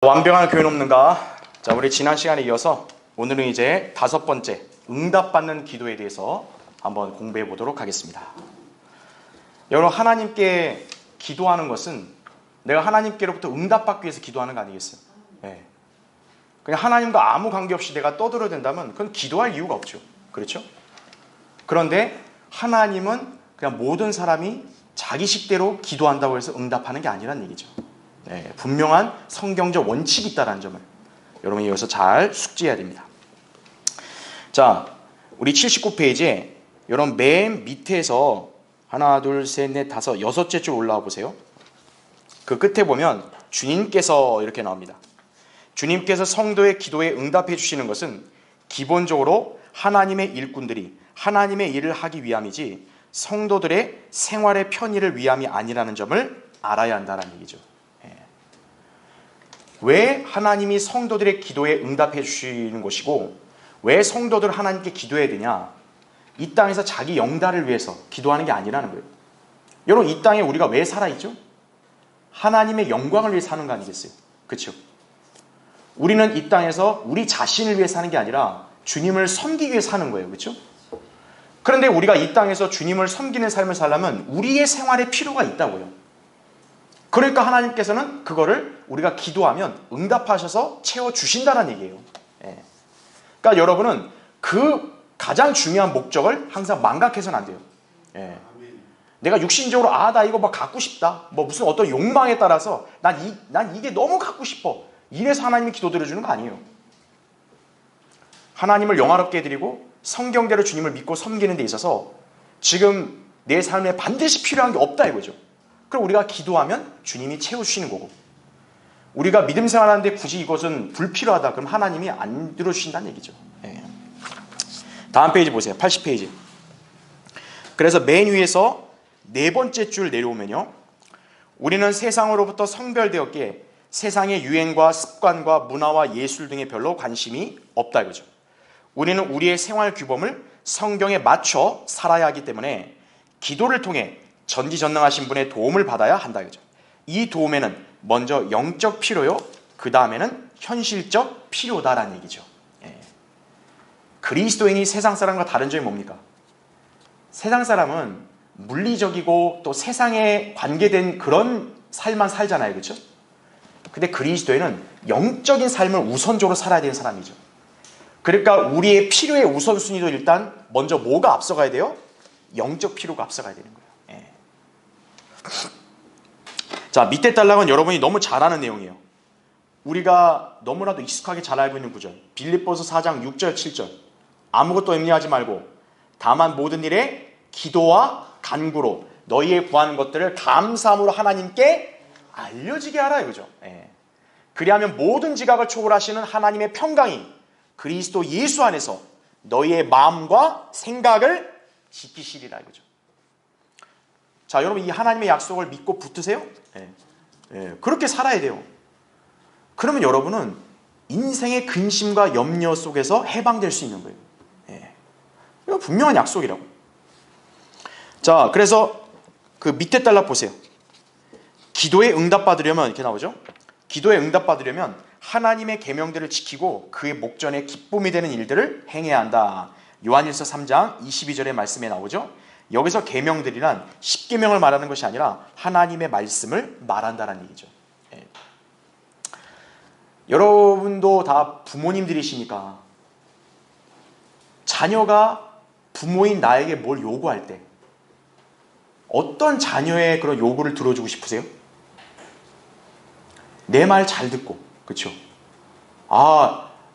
완벽한 교회는 없는가? 자, 우리 지난 시간에 이어서 오늘은 이제 5번째 응답받는 기도에 대해서 한번 공부해 보도록 하겠습니다. 여러분, 하나님께 기도하는 것은 내가 하나님께로부터 응답받기 위해서 기도하는 거 아니겠어요? 네. 그냥 하나님과 아무 관계없이 내가 떠들어댄다면 그건 기도할 이유가 없죠. 그렇죠? 그런데 하나님은 그냥 모든 사람이 자기 식대로 기도한다고 해서 응답하는 게 아니란 얘기죠. 네, 분명한 성경적 원칙이 있다는 점을 여러분이 여기서 잘 숙지해야 됩니다. 자, 우리 79페이지에 여러분 맨 밑에서 하나, 둘, 셋, 넷, 다섯, 6째 줄 올라와 보세요. 그 끝에 보면 주님께서 이렇게 나옵니다. 주님께서 성도의 기도에 응답해 주시는 것은 기본적으로 하나님의 일꾼들이 하나님의 일을 하기 위함이지 성도들의 생활의 편의를 위함이 아니라는 점을 알아야 한다는 얘기죠. 왜 하나님이 성도들의 기도에 응답해 주시는 것이고 왜 성도들 하나님께 기도해야 되냐? 이 땅에서 자기 영달을 위해서 기도하는 게 아니라는 거예요. 여러분, 이 땅에 우리가 왜 살아있죠? 하나님의 영광을 위해 사는 거 아니겠어요? 그렇죠? 우리는 이 땅에서 우리 자신을 위해 사는 게 아니라 주님을 섬기기 위해 사는 거예요. 그렇죠? 그런데 우리가 이 땅에서 주님을 섬기는 삶을 살려면 우리의 생활에 필요가 있다고요. 그러니까 하나님께서는 그거를 우리가 기도하면 응답하셔서 채워주신다는 얘기예요. 그러니까 여러분은 그 가장 중요한 목적을 항상 망각해서는 안 돼요. 내가 육신적으로 나 이거 막 갖고 싶다. 뭐 무슨 어떤 욕망에 따라서 난 이게 너무 갖고 싶어. 이래서 하나님이 기도 들어주는 거 아니에요. 하나님을 영화롭게 해드리고 성경대로 주님을 믿고 섬기는 데 있어서 지금 내 삶에 반드시 필요한 게 없다 이거죠. 그럼 우리가 기도하면 주님이 채워주시는 거고, 우리가 믿음 생활하는데 굳이 이것은 불필요하다 그럼 하나님이 안 들어주신다는 얘기죠. 다음 페이지 보세요. 80페이지. 그래서 맨 위에서 4번째 줄 내려오면요, 우리는 세상으로부터 성별되었기에 세상의 유행과 습관과 문화와 예술 등에 별로 관심이 없다 이거죠. 우리는 우리의 생활 규범을 성경에 맞춰 살아야 하기 때문에 기도를 통해 전지전능하신 분의 도움을 받아야 한다 이거죠. 이 도움에는 먼저 영적 필요요, 그 다음에는 현실적 필요다라는 얘기죠. 그리스도인이 세상 사람과 다른 점이 뭡니까? 세상 사람은 물리적이고 또 세상에 관계된 그런 삶만 살잖아요. 그렇죠? 근데 그리스도인은 영적인 삶을 우선적으로 살아야 되는 사람이죠. 그러니까 우리의 필요의 우선순위도 일단 먼저 뭐가 앞서가야 돼요? 영적 필요가 앞서가야 되는 거예요. 자, 밑에 단락은 여러분이 너무 잘 아는 내용이에요. 우리가 너무나도 익숙하게 잘 알고 있는 구절, 빌립보서 4장 6절 7절. 아무것도 염려하지 말고 다만 모든 일에 기도와 간구로 너희의 구하는 것들을 감사함으로 하나님께 알려지게 하라 이거죠. 그리하면 모든 지각을 초월하시는 하나님의 평강이 그리스도 예수 안에서 너희의 마음과 생각을 지키시리라 이거죠. 자, 여러분, 이 하나님의 약속을 믿고 붙으세요? 그렇게 살아야 돼요. 그러면 여러분은 인생의 근심과 염려 속에서 해방될 수 있는 거예요. 이거 분명한 약속이라고. 자, 그래서 그 밑에 단락 보세요. 기도에 응답받으려면 이렇게 나오죠. 기도에 응답받으려면 하나님의 계명들을 지키고 그의 목전에 기쁨이 되는 일들을 행해야 한다. 요한일서 3장 22절의 말씀에 나오죠. 여기서 계명들이란 10계명을 말하는 것이 아니라 하나님의 말씀을 말한다는 얘기죠. 여러분도 다 부모님들이시니까 자녀가 부모인 나에게 뭘 요구할 때 어떤 자녀의 그런 요구를 들어주고 싶으세요? 내 말 잘 듣고, 그렇죠?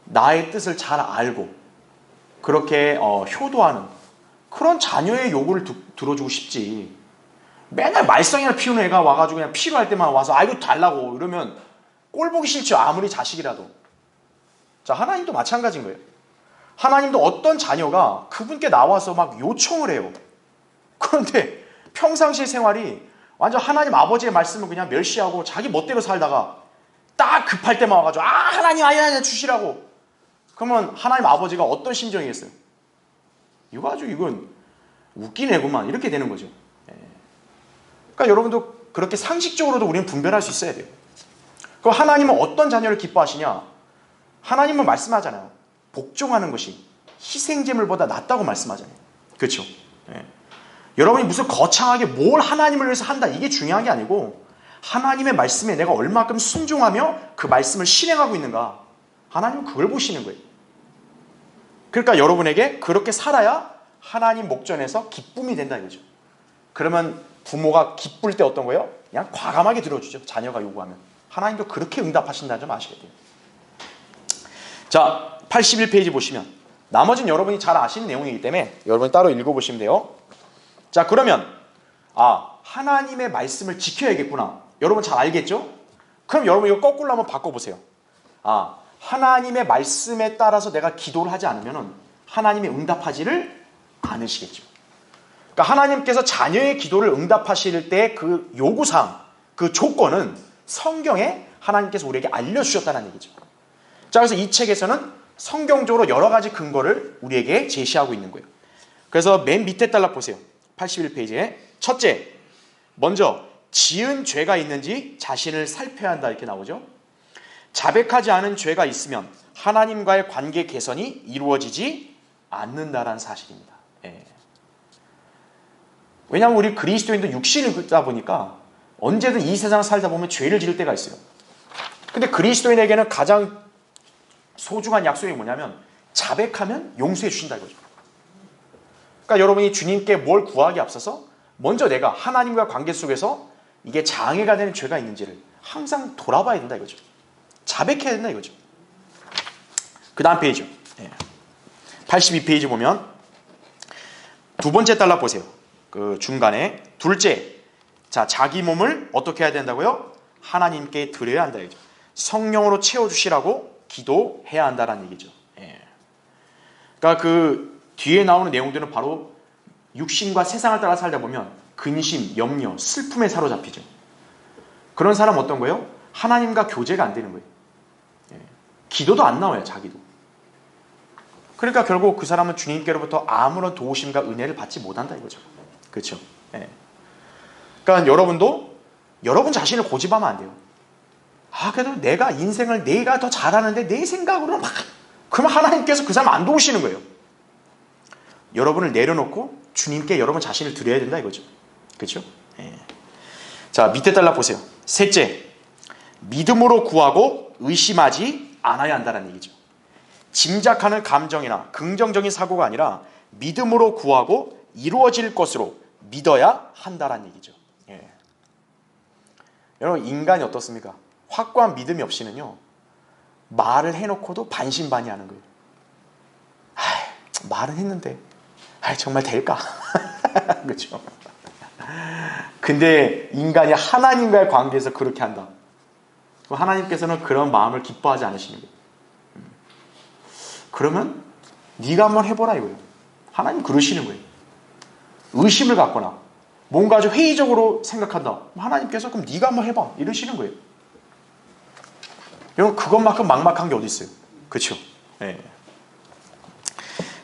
나의 뜻을 잘 알고 그렇게 효도하는 그런 자녀의 요구를 들어주고 싶지. 맨날 말썽이나 피우는 애가 와가지고 그냥 필요할 때만 와서 이거 달라고 이러면 꼴 보기 싫죠. 아무리 자식이라도. 자, 하나님도 마찬가지인 거예요. 하나님도 어떤 자녀가 그분께 나와서 막 요청을 해요. 그런데 평상시 생활이 완전 하나님 아버지의 말씀을 그냥 멸시하고 자기 멋대로 살다가 딱 급할 때만 와가지고 하나님 아니 주시라고. 그러면 하나님 아버지가 어떤 심정이겠어요? 이거 아주 이건 웃긴 애구만 이렇게 되는 거죠. 그러니까 여러분도 그렇게 상식적으로도 우리는 분별할 수 있어야 돼요. 그 하나님은 어떤 자녀를 기뻐하시냐? 하나님은 말씀하잖아요. 복종하는 것이 희생제물보다 낫다고 말씀하잖아요. 그렇죠? 예. 여러분이 무슨 거창하게 뭘 하나님을 위해서 한다 이게 중요한 게 아니고 하나님의 말씀에 내가 얼마큼 순종하며 그 말씀을 실행하고 있는가 하나님은 그걸 보시는 거예요. 그러니까 여러분에게 그렇게 살아야 하나님 목전에서 기쁨이 된다 이거죠. 그러면 부모가 기쁠 때 어떤 거예요? 그냥 과감하게 들어주죠. 자녀가 요구하면. 하나님도 그렇게 응답하신다는 점 아시게 돼요. 자, 81페이지 보시면 나머지는 여러분이 잘 아시는 내용이기 때문에 여러분이 따로 읽어보시면 돼요. 자, 그러면 하나님의 말씀을 지켜야겠구나. 여러분 잘 알겠죠? 그럼 여러분 이거 거꾸로 한번 바꿔보세요. 하나님의 말씀에 따라서 내가 기도를 하지 않으면 하나님이 응답하지를 않으시겠죠. 그러니까 하나님께서 자녀의 기도를 응답하실 때 그 요구사항, 그 조건은 성경에 하나님께서 우리에게 알려주셨다는 얘기죠. 자, 그래서 이 책에서는 성경적으로 여러 가지 근거를 우리에게 제시하고 있는 거예요. 그래서 맨 밑에 달락 보세요. 81페이지에 첫째, 먼저 지은 죄가 있는지 자신을 살펴야 한다 이렇게 나오죠. 자백하지 않은 죄가 있으면 하나님과의 관계 개선이 이루어지지 않는다라는 사실입니다. 예. 왜냐하면 우리 그리스도인도 육신을 긋다 보니까 언제든 이 세상을 살다 보면 죄를 지을 때가 있어요. 근데 그리스도인에게는 가장 소중한 약속이 뭐냐면 자백하면 용서해 주신다 이거죠. 그러니까 여러분이 주님께 뭘 구하기에 앞서서 먼저 내가 하나님과 관계 속에서 이게 장애가 되는 죄가 있는지를 항상 돌아봐야 된다 이거죠. 자백해야 된다 이거죠. 그 다음 페이지 82페이지 보면 두 번째 달락 보세요. 그 중간에 둘째, 자 자기 몸을 어떻게 해야 된다고요? 하나님께 드려야 한다 이거죠. 성령으로 채워주시라고 기도해야 한다는 얘기죠. 그러니까 그 뒤에 나오는 내용들은 바로 육신과 세상을 따라 살다 보면 근심, 염려, 슬픔에 사로잡히죠. 그런 사람 어떤 거예요? 하나님과 교제가 안 되는 거예요. 기도도 안 나와요, 자기도. 그러니까 결국 그 사람은 주님께로부터 아무런 도우심과 은혜를 받지 못한다 이거죠. 그렇죠? 그러니까 여러분도 여러분 자신을 고집하면 안 돼요. 그래도 내가 인생을 내가 더 잘하는데 내 생각으로 막 그러면 하나님께서 그 사람 안 도우시는 거예요. 여러분을 내려놓고 주님께 여러분 자신을 드려야 된다 이거죠. 그렇죠? 자, 밑에 달락 보세요. 셋째, 믿음으로 구하고 의심하지 않아야 한다는 얘기죠. 짐작하는 감정이나 긍정적인 사고가 아니라 믿음으로 구하고 이루어질 것으로 믿어야 한다는 얘기죠. 여러분 인간이 어떻습니까? 확고한 믿음이 없이는요 말을 해놓고도 반신반의하는 거예요. 말은 했는데 정말 될까? 그렇죠? 근데 인간이 하나님과의 관계에서 그렇게 한다. 그럼 하나님께서는 그런 마음을 기뻐하지 않으시는 거예요. 그러면 네가 한번 해보라 이거예요. 하나님 그러시는 거예요. 의심을 갖거나 뭔가 아주 회의적으로 생각한다. 하나님께서 그럼 네가 한번 해봐 이러시는 거예요. 여러분 그것만큼 막막한 게 어디 있어요? 그렇죠?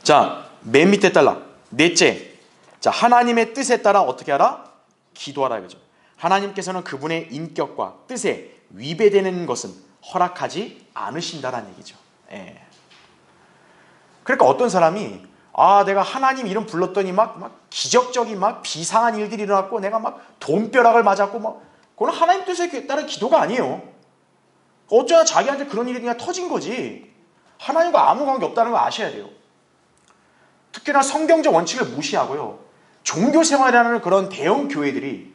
자, 맨 밑에 달라. 넷째, 자 하나님의 뜻에 따라 어떻게 하라? 기도하라 이거죠. 하나님께서는 그분의 인격과 뜻에 위배되는 것은 허락하지 않으신다라는 얘기죠. 그러니까 어떤 사람이 내가 하나님 이름 불렀더니 막 기적적인 막 비상한 일들이 일어났고 내가 막 돈벼락을 맞았고 막 그건 하나님 뜻에 따른 기도가 아니에요. 어쩌나 자기한테 그런 일이 그냥 터진 거지 하나님과 아무 관계 없다는 거 아셔야 돼요. 특히나 성경적 원칙을 무시하고요. 종교생활이라는 그런 대형 교회들이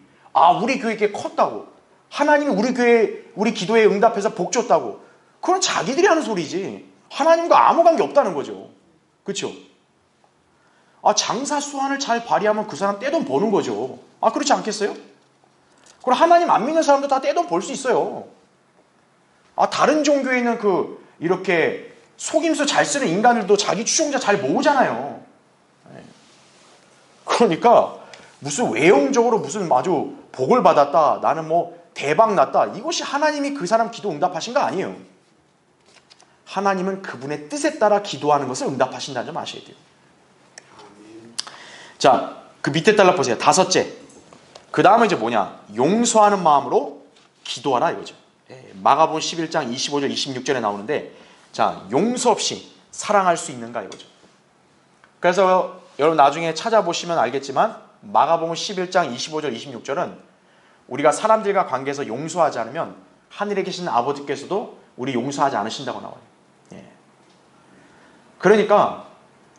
우리 교회 게 컸다고 하나님이 우리 교회 우리 기도에 응답해서 복 줬다고 그건 자기들이 하는 소리지 하나님과 아무 관계 없다는 거죠. 그렇죠? 장사 수완을 잘 발휘하면 그 사람 떼돈 버는 거죠. 그렇지 않겠어요? 그럼 하나님 안 믿는 사람도 다 떼돈 벌 수 있어요. 다른 종교에는 이렇게 속임수 잘 쓰는 인간들도 자기 추종자 잘 모으잖아요. 그러니까 무슨 외형적으로 무슨 아주 복을 받았다 나는 뭐 대박 났다 이것이 하나님이 그 사람 기도 응답하신 거 아니에요. 하나님은 그분의 뜻에 따라 기도하는 것을 응답하신다는 점 아셔야 돼요. 자, 그 밑에 달락 보세요. 다섯째, 그 다음은 이제 뭐냐? 용서하는 마음으로 기도하라 이거죠. 마가복음 11장 25절 26절에 나오는데, 자, 용서 없이 사랑할 수 있는가 이거죠. 그래서 여러분 나중에 찾아보시면 알겠지만 마가복음 11장 25절 26절은 우리가 사람들과 관계에서 용서하지 않으면 하늘에 계신 아버지께서도 우리 용서하지 않으신다고 나와요. 그러니까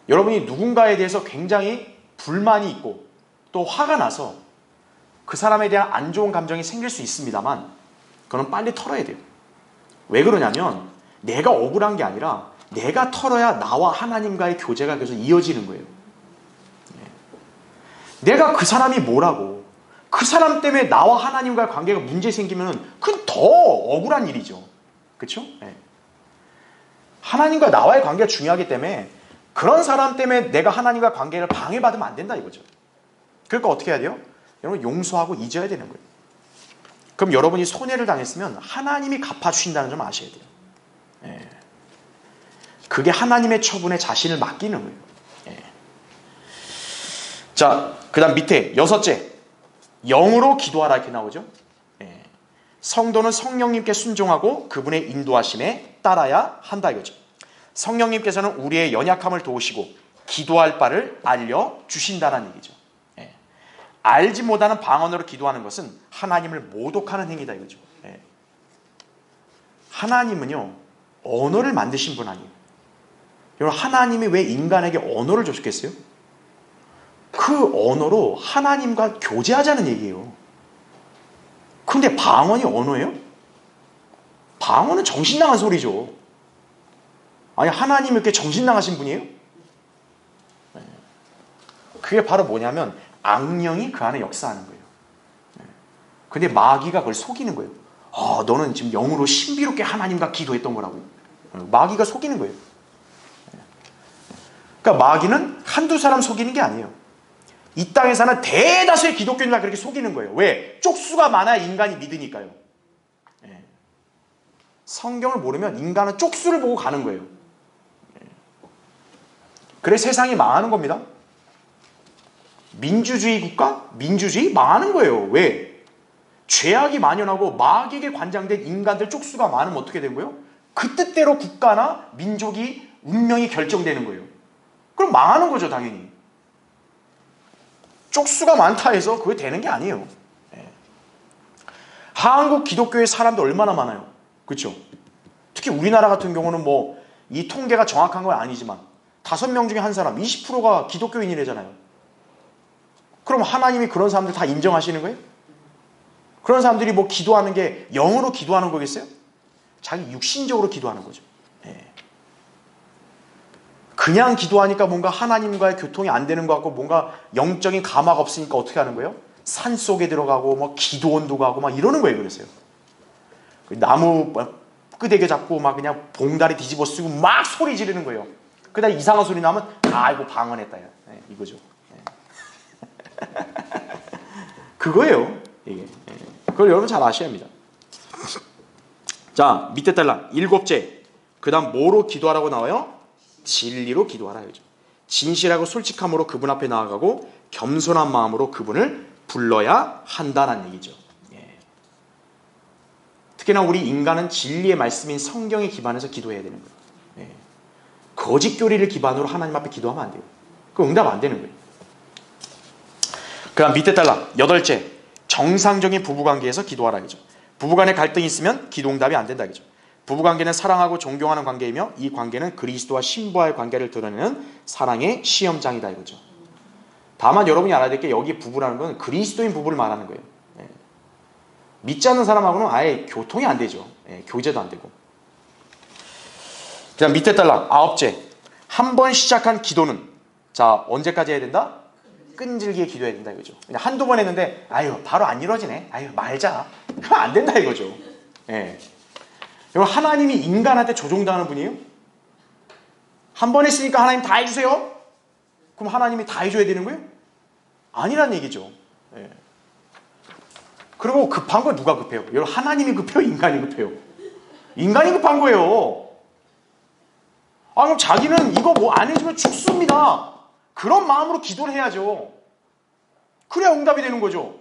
여러분이 누군가에 대해서 굉장히 불만이 있고 또 화가 나서 그 사람에 대한 안 좋은 감정이 생길 수 있습니다만 그건 빨리 털어야 돼요. 왜 그러냐면 내가 억울한 게 아니라 내가 털어야 나와 하나님과의 교제가 계속 이어지는 거예요. 내가 그 사람이 뭐라고, 그 사람 때문에 나와 하나님과의 관계가 문제 생기면 그건 더 억울한 일이죠. 그렇죠? 하나님과 나와의 관계가 중요하기 때문에 그런 사람 때문에 내가 하나님과 관계를 방해받으면 안 된다 이거죠. 그러니까 어떻게 해야 돼요? 여러분 용서하고 잊어야 되는 거예요. 그럼 여러분이 손해를 당했으면 하나님이 갚아주신다는 점 아셔야 돼요. 그게 하나님의 처분에 자신을 맡기는 거예요. 자, 그 다음 밑에 여섯째, 영으로 기도하라 이렇게 나오죠. 성도는 성령님께 순종하고 그분의 인도하심에 따라야 한다 이거죠. 성령님께서는 우리의 연약함을 도우시고 기도할 바를 알려주신다는 얘기죠. 알지 못하는 방언으로 기도하는 것은 하나님을 모독하는 행위다 이거죠. 하나님은요 언어를 만드신 분 아니에요. 여러분 하나님이 왜 인간에게 언어를 줬겠어요? 그 언어로 하나님과 교제하자는 얘기예요. 근데 방언이 언어예요? 방언은 정신 나간 소리죠. 아니 하나님이 이렇게 정신 나가신 분이에요? 그게 바로 뭐냐면 악령이 그 안에 역사하는 거예요. 근데 마귀가 그걸 속이는 거예요. 너는 지금 영으로 신비롭게 하나님과 기도했던 거라고요. 마귀가 속이는 거예요. 그러니까 마귀는 한두 사람 속이는 게 아니에요. 이 땅에 사는 대다수의 기독교인들 그렇게 속이는 거예요. 왜? 쪽수가 많아야 인간이 믿으니까요. 성경을 모르면 인간은 쪽수를 보고 가는 거예요. 그래 세상이 망하는 겁니다. 민주주의 국가? 민주주의? 망하는 거예요. 왜? 죄악이 만연하고 마귀에게 관장된 인간들 쪽수가 많으면 어떻게 된 거예요? 그 뜻대로 국가나 민족이 운명이 결정되는 거예요. 그럼 망하는 거죠 당연히. 쪽수가 많다 해서 그게 되는 게 아니에요. 한국 기독교의 사람도 얼마나 많아요. 그렇죠? 특히 우리나라 같은 경우는 뭐 이 통계가 정확한 건 아니지만 5명 중에 한 사람 20%가 기독교인이래잖아요. 그럼 하나님이 그런 사람들 다 인정하시는 거예요? 그런 사람들이 뭐 기도하는 게 영으로 기도하는 거겠어요? 자기 육신적으로 기도하는 거죠. 그냥 기도하니까 뭔가 하나님과의 교통이 안 되는 것 같고 뭔가 영적인 감화가 없으니까 어떻게 하는 거예요? 산 속에 들어가고 뭐 기도원도 가고 막 이러는 거예요. 그래서요. 나무 끄대기 잡고 막 그냥 봉다리 뒤집어 쓰고 막 소리 지르는 거예요. 그다음 이상한 소리 나면 아이고 방언했다 이거죠. 그거예요. 이게. 그걸 여러분 잘 아셔야 합니다. 자 밑에 딸랑 7째. 그 다음 뭐로 기도하라고 나와요? 진리로 기도하라 이거죠. 진실하고 솔직함으로 그분 앞에 나아가고 겸손한 마음으로 그분을 불러야 한다는 얘기죠. 특히나 우리 인간은 진리의 말씀인 성경에 기반해서 기도해야 되는 거예요. 거짓 교리를 기반으로 하나님 앞에 기도하면 안 돼요. 그 응답 안 되는 거예요. 그 다음 밑에 딸랑 8째. 정상적인 부부관계에서 기도하라 이거죠. 부부간에 갈등이 있으면 기도 응답이 안 된다 이거죠. 부부관계는 사랑하고 존경하는 관계이며 이 관계는 그리스도와 신부와의 관계를 드러내는 사랑의 시험장이다 이거죠. 다만 여러분이 알아야 될 게 여기 부부라는 건 그리스도인 부부를 말하는 거예요. 믿지 않는 사람하고는 아예 교통이 안 되죠. 교제도 안 되고. 그다음 밑에 딸랑 9째. 한 번 시작한 기도는 자 언제까지 해야 된다? 끈질기게 기도해야 된다 이거죠. 그냥 한두 번 했는데 아유 바로 안 이루어지네. 아유 말자. 그럼 안 된다 이거죠. 여러분 하나님이 인간한테 조종당하는 분이에요? 한 번 했으니까 하나님 다 해주세요? 그럼 하나님이 다 해줘야 되는 거예요? 아니란 얘기죠. 그리고 급한 건 누가 급해요? 여러분 하나님이 급해요? 인간이 급해요? 인간이 급한 거예요. 그럼 자기는 이거 뭐 안 해주면 죽습니다. 그런 마음으로 기도를 해야죠. 그래야 응답이 되는 거죠.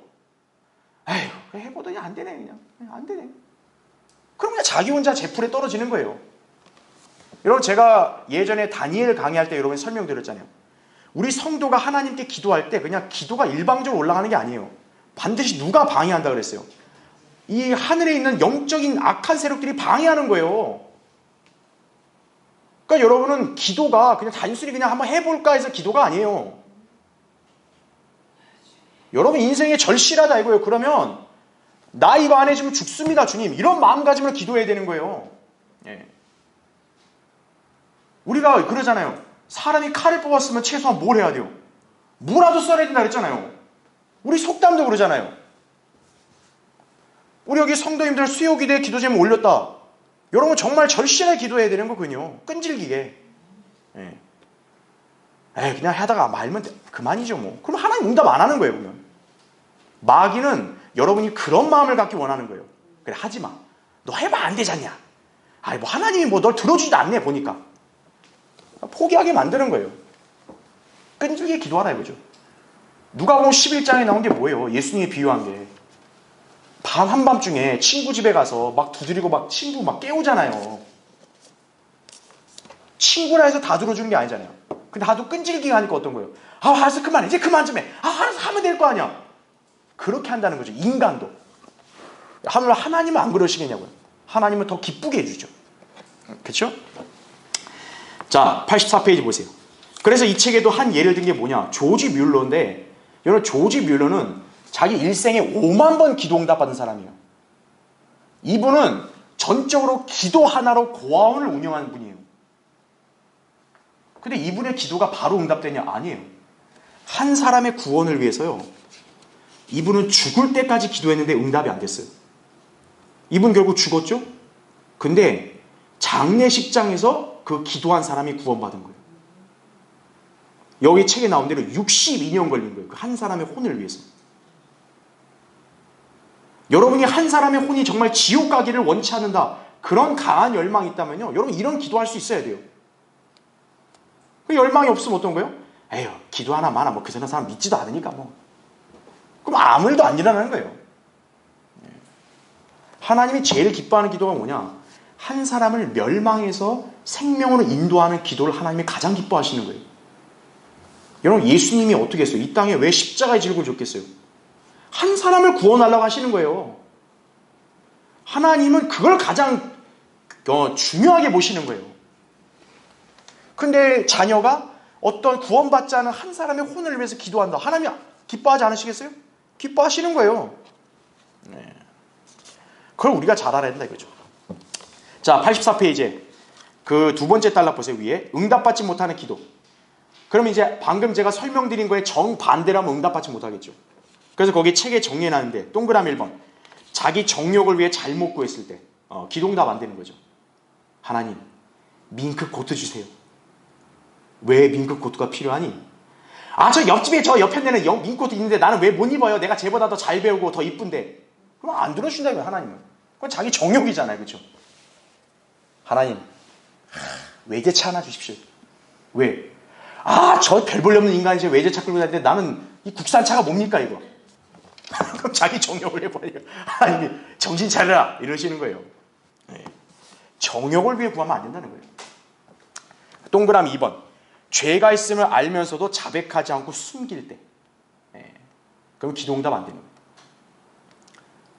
에휴 해보더니 안 되네 그냥. 안 되네. 그럼 그냥 자기 혼자 제풀에 떨어지는 거예요. 여러분, 제가 예전에 다니엘 강의할 때 여러분 설명드렸잖아요. 우리 성도가 하나님께 기도할 때 그냥 기도가 일방적으로 올라가는 게 아니에요. 반드시 누가 방해한다 그랬어요? 이 하늘에 있는 영적인 악한 세력들이 방해하는 거예요. 그러니까 여러분은 기도가 그냥 단순히 그냥 한번 해볼까 해서 기도가 아니에요. 여러분 인생에 절실하다 이거예요. 그러면 나 이거 안 해주면 죽습니다 주님, 이런 마음가짐으로 기도해야 되는 거예요. 예. 우리가 그러잖아요. 사람이 칼을 뽑았으면 최소한 뭘 해야 돼요? 무라도 써야 된다 그랬잖아요. 우리 속담도 그러잖아요. 우리 여기 성도님들 수요기도에 기도 제목 올렸다. 여러분 정말 절실하게 기도해야 되는 거군요. 끈질기게. 예. 에이, 그냥 하다가 말면 그만이죠 뭐. 그럼 하나님 응답 안 하는 거예요. 그러면 마귀는 여러분이 그런 마음을 갖기 원하는 거예요. 그래, 하지마, 너 해봐 안 되잖냐. 아니 뭐 하나님이 뭐 널 들어주지도 않네 보니까. 포기하게 만드는 거예요. 끈질기게 기도하라 이거죠. 누가복음 11장에 나온 게 뭐예요? 예수님이 비유한 게 한밤중에 친구 집에 가서 막 두드리고 막 친구 막 깨우잖아요. 친구라 해서 다 들어주는 게 아니잖아요. 근데 하도 끈질기게 하니까 어떤 거예요? 아, 알았어, 그만해, 이제 그만 좀 해. 아, 알았어, 하면 될 거 아니야. 그렇게 한다는 거죠. 인간도. 하나님은 안 그러시겠냐고요. 하나님은 더 기쁘게 해주죠. 그렇죠? 자, 84페이지 보세요. 그래서 이 책에도 한 예를 든 게 뭐냐, 조지 뮬러인데, 여러분 조지 뮬러는 자기 일생에 5만 번 기도 응답 받은 사람이에요. 이분은 전적으로 기도 하나로 고아원을 운영하는 분이에요. 근데 이분의 기도가 바로 응답되냐? 아니에요. 한 사람의 구원을 위해서요, 이분은 죽을 때까지 기도했는데 응답이 안 됐어요. 이분 결국 죽었죠? 근데 장례식장에서 그 기도한 사람이 구원받은 거예요. 여기 책에 나온 대로 62년 걸린 거예요. 그 한 사람의 혼을 위해서. 여러분이 한 사람의 혼이 정말 지옥 가기를 원치 않는다, 그런 강한 열망이 있다면요, 여러분 이런 기도할 수 있어야 돼요. 그 열망이 없으면 어떤 거예요? 에휴, 기도 하나 마나 뭐 그 사람 믿지도 않으니까 뭐. 그럼 아무 일도 안 일어나는 거예요. 하나님이 제일 기뻐하는 기도가 뭐냐? 한 사람을 멸망해서 생명으로 인도하는 기도를 하나님이 가장 기뻐하시는 거예요. 여러분, 예수님이 어떻게 했어요? 이 땅에 왜 십자가의 질고를 줬겠어요? 한 사람을 구원하려고 하시는 거예요. 하나님은 그걸 가장 중요하게 보시는 거예요. 근데 자녀가 어떤 구원받지 않은 한 사람의 혼을 위해서 기도한다. 하나님이 기뻐하지 않으시겠어요? 기뻐하시는 거예요. 네. 그걸 우리가 잘 알아야 된다 이거죠. 자, 84페이지에 그 두 번째 단락 보세요. 위에 응답받지 못하는 기도. 그러면 이제 방금 제가 설명드린 거에 정반대로 하면 응답받지 못하겠죠. 그래서 거기 책에 정리해놨는데 동그라미 1번, 자기 정욕을 위해 잘못 구했을 때 기도 응답 안 되는 거죠. 하나님, 밍크 코트 주세요. 왜 밍크 코트가 필요하니? 아, 저 옆집에 저 옆에 내는 밍크 코트 있는데 나는 왜 못 입어요? 내가 쟤보다 더 잘 배우고 더 이쁜데. 그럼 안 들어주신다고요, 하나님은. 그건 자기 정욕이잖아요. 그렇죠? 하나님, 외제차 하나 주십시오. 왜? 아, 저 별 볼 없는 인간이 외제차 끌고 다니는데 나는 이 국산차가 뭡니까 이거? 그럼 자기 정욕을 해버려요. 하나님이 정신 차려라 이러시는 거예요. 네. 정욕을 위해 구하면 안 된다는 거예요. 동그라미 2번, 죄가 있음을 알면서도 자백하지 않고 숨길 때. 네. 그럼 기도 응답 안 되는 거예요.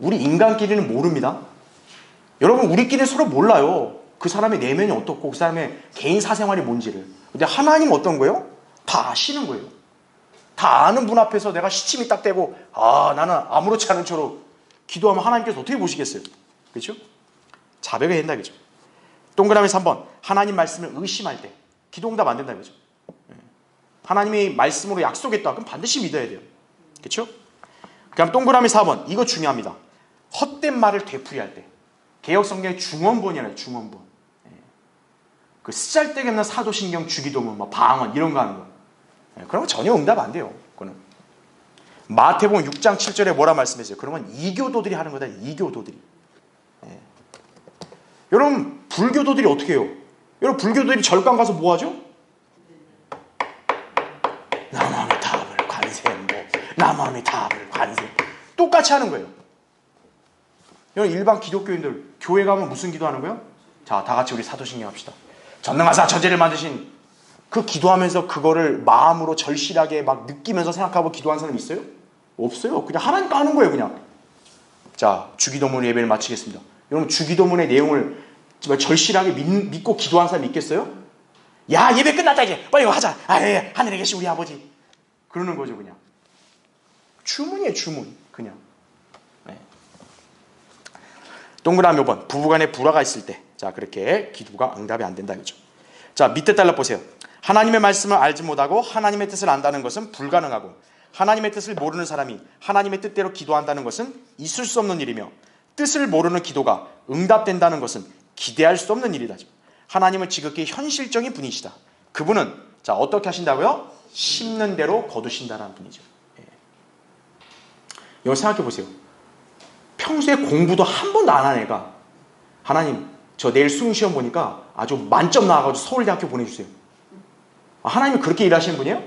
우리 인간끼리는 모릅니다. 여러분, 우리끼리는 서로 몰라요. 그 사람의 내면이 어떻고 그 사람의 개인 사생활이 뭔지를. 근데 하나님은 어떤 거예요? 다 아시는 거예요. 다 아는 분 앞에서 내가 시침이 딱 되고 나는 아무렇지 않은 척으로 기도하면 하나님께서 어떻게 보시겠어요? 그렇죠? 자백을 해야 된다 그죠? 동그라미 3번, 하나님 말씀을 의심할 때 기도 응답 안 된다 그죠? 하나님이 말씀으로 약속했다. 그럼 반드시 믿어야 돼요. 그렇죠? 그럼 동그라미 4번, 이거 중요합니다. 헛된 말을 되풀이할 때. 개혁성경의 중원본이라요. 중원본. 그 쓰잘데기 없는 사도신경, 주기도문, 뭐 방언 이런 거 하는 거. 그런 거 전혀 응답 안 돼요. 그거는. 마태복음 6장 7절에 뭐라 말씀했어요? 그러면 이교도들이 하는 거다. 이교도들이. 여러분, 불교도들이 어떻게 해요? 여러분, 불교도들이 절간 가서 뭐 하죠? 나무아미타불 관세음보, 나무아미타불 관세. 똑같이 하는 거예요. 여러분 일반 기독교인들 교회 가면 무슨 기도하는 거예요? 자, 다 같이 우리 사도신경 합시다. 전능하사 천지를 만드신, 그 기도하면서 그거를 마음으로 절실하게 막 느끼면서 생각하고 기도하는 사람 있어요? 없어요. 그냥 하나님 까는 거예요, 그냥. 자, 주기도문 예배를 마치겠습니다. 여러분 주기도문의 내용을 정말 절실하게 믿고 기도하는 사람이 있겠어요? 야, 예배 끝났다, 이제 빨리 이거 하자. 아, 예, 하늘에 계신 우리 아버지. 그러는 거죠, 그냥. 주문이에요, 주문. 그냥. 네. 동그라미 5번. 부부간에 불화가 있을 때, 자, 그렇게 기도가 응답이 안 된다, 이거죠. 자, 밑에 달라 보세요. 하나님의 말씀을 알지 못하고 하나님의 뜻을 안다는 것은 불가능하고, 하나님의 뜻을 모르는 사람이 하나님의 뜻대로 기도한다는 것은 있을 수 없는 일이며, 뜻을 모르는 기도가 응답된다는 것은 기대할 수 없는 일이다. 하나님은 지극히 현실적인 분이시다. 그분은, 자, 어떻게 하신다고요? 심는 대로 거두신다는 분이죠. 예. 이거 생각해 보세요. 평소에 공부도 한 번도 안 한 애가, 하나님, 저 내일 수능시험 보니까 아주 만점 나와가지고 서울대학교 보내주세요. 하나님이 그렇게 일하시는 분이에요?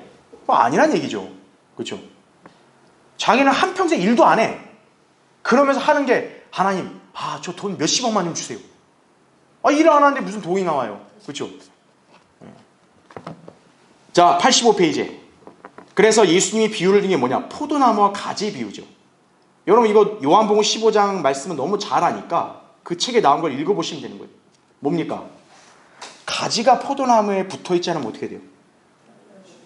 아니란 얘기죠. 그렇죠? 자기는 한평생 일도 안 해. 그러면서 하는 게, 하나님, 저 돈 몇십억만 좀 주세요. 일 안 하는데 무슨 돈이 나와요. 그렇죠? 자, 85페이지에. 그래서 예수님이 비유를 든 게 뭐냐? 포도나무와 가지 비유죠. 여러분 이거 요한복음 15장 말씀은 너무 잘 아니까 그 책에 나온 걸 읽어보시면 되는 거예요. 뭡니까? 가지가 포도나무에 붙어있지 않으면 어떻게 돼요?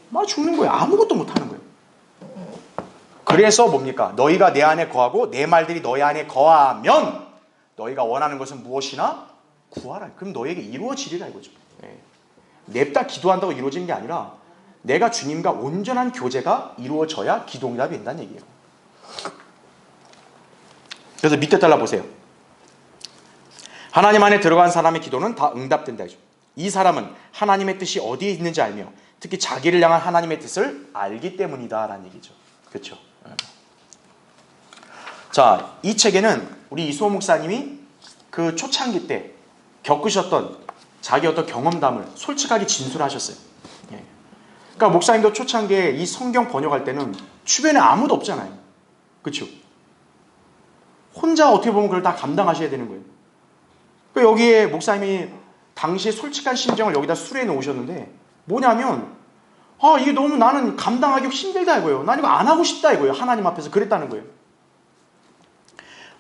막 죽는 거예요. 아무것도 못하는 거예요. 그래서 뭡니까? 너희가 내 안에 거하고 내 말들이 너희 안에 거하면 너희가 원하는 것은 무엇이나 구하라. 그럼 너희에게 이루어지리라 이거죠. 네. 냅다 기도한다고 이루어지는 게 아니라 내가 주님과 온전한 교제가 이루어져야 기도응답이 된다는 얘기예요. 그래서 밑에 달라 보세요. 하나님 안에 들어간 사람의 기도는 다 응답된다. 이 사람은 하나님의 뜻이 어디에 있는지 알며 특히 자기를 향한 하나님의 뜻을 알기 때문이다 라는 얘기죠. 그렇죠? 자, 이 책에는 우리 이수호 목사님이 그 초창기 때 겪으셨던 자기 어떤 경험담을 솔직하게 진술하셨어요. 예. 그러니까 목사님도 초창기에 이 성경 번역할 때는 주변에 아무도 없잖아요. 그렇죠? 혼자 어떻게 보면 그걸 다 감당하셔야 되는 거예요. 그러니까 여기에 목사님이 당시에 솔직한 심정을 여기다 수레에 놓으셨는데 뭐냐면 이게 너무 나는 감당하기 힘들다 이거예요. 난 이거 안 하고 싶다 이거예요. 하나님 앞에서 그랬다는 거예요.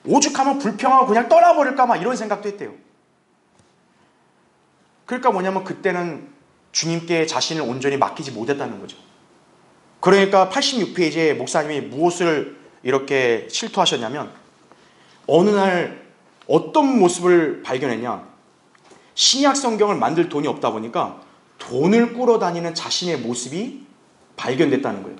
오죽하면 불평하고 그냥 떠나버릴까 막 이런 생각도 했대요. 그러니까 뭐냐면 그때는 주님께 자신을 온전히 맡기지 못했다는 거죠. 그러니까 86페이지에 목사님이 무엇을 이렇게 실토하셨냐면 어느 날 어떤 모습을 발견했냐. 신약 성경을 만들 돈이 없다 보니까 돈을 꾸러 다니는 자신의 모습이 발견됐다는 거예요.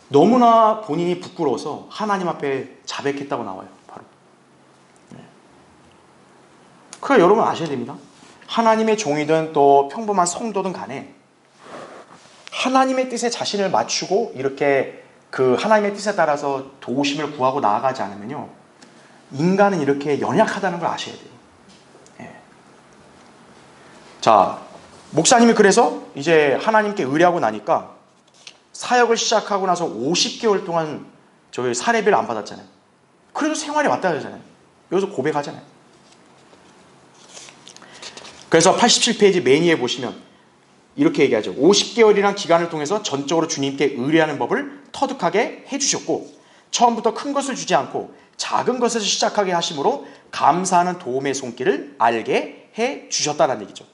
너무나 본인이 부끄러워서 하나님 앞에 자백했다고 나와요. 바로. 그러니까 여러분 아셔야 됩니다. 하나님의 종이든 또 평범한 성도든 간에 하나님의 뜻에 자신을 맞추고 이렇게 그 하나님의 뜻에 따라서 도우심을 구하고 나아가지 않으면요, 인간은 이렇게 연약하다는 걸 아셔야 돼요. 예. 자, 목사님이 그래서 이제 하나님께 의뢰하고 나니까 사역을 시작하고 나서 50개월 동안 저희 사례비를 안 받았잖아요. 그래도 생활이 왔다 가잖아요. 여기서 고백하잖아요. 그래서 87페이지 매니에 보시면 이렇게 얘기하죠. 50개월이란 기간을 통해서 전적으로 주님께 의뢰하는 법을 터득하게 해주셨고 처음부터 큰 것을 주지 않고 작은 것에서 시작하게 하심으로 감사하는 도움의 손길을 알게 해주셨다는 얘기죠.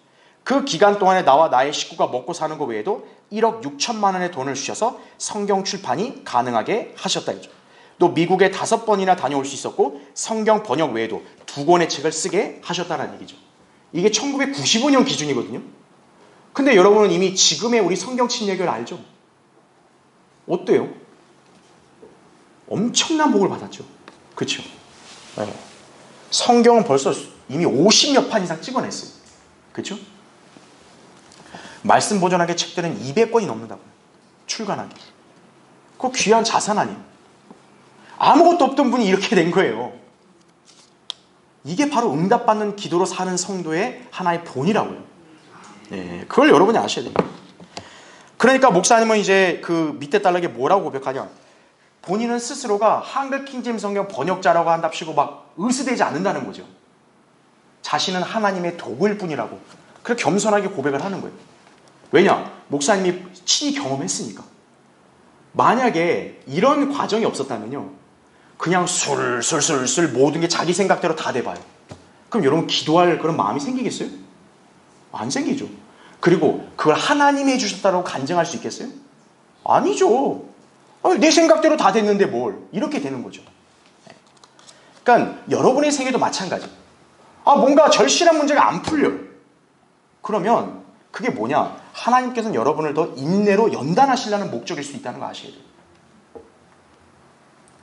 그 기간 동안에 나와 나의 식구가 먹고 사는 것 외에도 1억 6천만 원의 돈을 주셔서 성경 출판이 가능하게 하셨다 이죠. 또 미국에 5번이나 다녀올 수 있었고 성경 번역 외에도 2권의 책을 쓰게 하셨다는 얘기죠. 이게 1995년 기준이거든요. 근데 여러분은 이미 지금의 우리 성경 침례교를 알죠? 어때요? 엄청난 복을 받았죠. 그렇죠? 네. 성경은 벌써 이미 50여 판 이상 찍어냈어요. 그렇죠? 말씀 보존하게 책들은 200권이 넘는다고요. 출간하기. 그거 귀한 자산 아니에요. 아무것도 없던 분이 이렇게 된 거예요. 이게 바로 응답받는 기도로 사는 성도의 하나의 본이라고요. 네, 그걸 여러분이 아셔야 됩니다. 그러니까 목사님은 이제 그 밑에 달락에 뭐라고 고백하냐. 본인은 스스로가 한글 킹제임스 성경 번역자라고 한답시고 막 으스대지 않는다는 거죠. 자신은 하나님의 도구일 뿐이라고 그렇게 겸손하게 고백을 하는 거예요. 왜냐? 목사님이 친히 경험했으니까. 만약에 이런 과정이 없었다면요, 그냥 술술술술 모든 게 자기 생각대로 다 돼봐요. 그럼 여러분 기도할 그런 마음이 생기겠어요? 안 생기죠. 그리고 그걸 하나님이 해주셨다고 간증할 수 있겠어요? 아니죠. 내 생각대로 다 됐는데 뭘. 이렇게 되는 거죠. 그러니까 여러분의 생애도 마찬가지. 뭔가 절실한 문제가 안 풀려요. 그러면 그게 뭐냐? 하나님께서는 여러분을 더 인내로 연단하시려는 목적일 수 있다는 거 아셔야 돼요.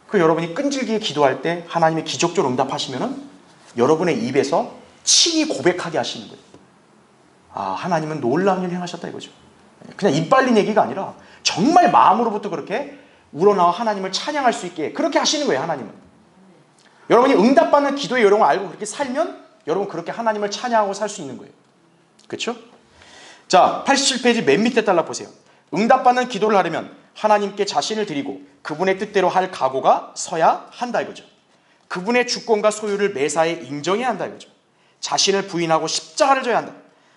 그 여러분이 끈질기게 기도할 때 하나님이 기적적으로 응답하시면은 여러분의 입에서 친히 고백하게 하시는 거예요. 하나님은 놀라운 일을 행하셨다 이거죠. 그냥 입 발린 얘기가 아니라 정말 마음으로부터 그렇게 우러나와 하나님을 찬양할 수 있게 그렇게 하시는 거예요. 하나님은. 여러분이 응답받는 기도의 요령을 알고 그렇게 살면 여러분 그렇게 하나님을 찬양하고 살 수 있는 거예요. 그렇죠? 자, 87페이지 맨 밑에 달라 보세요. 응답받는 기도를 하려면 하나님께 자신을 드리고 그분의 뜻대로 할 각오가 서야 한다 이거죠. 그분의 주권과 소유를 매사에 인정해야 한다 이거죠. 자신을 부인하고 십자가를 져야 한다.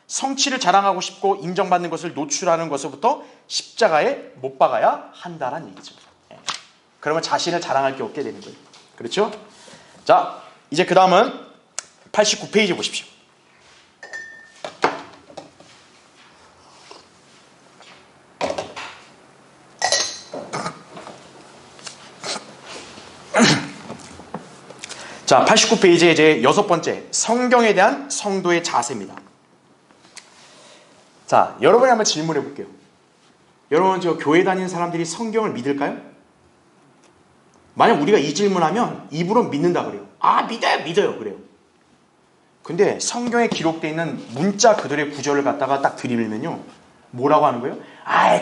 성취를 자랑하고 싶고 인정받는 것을 노출하는 것부터 십자가에 못 박아야 한다는 얘기죠. 그러면 자신을 자랑할 게 없게 되는 거예요. 그렇죠? 자, 이제 그 다음은 89페이지 보십시오. 자, 89페이지에 이제 6번째, 성경에 대한 성도의 자세입니다. 자, 여러분이 한번 질문해 볼게요. 여러분, 저 교회 다니는 사람들이 성경을 믿을까요? 만약 우리가 이 질문하면 입으로 믿는다 그래요. 믿어요 그래요. 근데 성경에 기록되어 있는 문자 그들의 구절을 갖다가 딱 들이밀면요, 뭐라고 하는 거예요?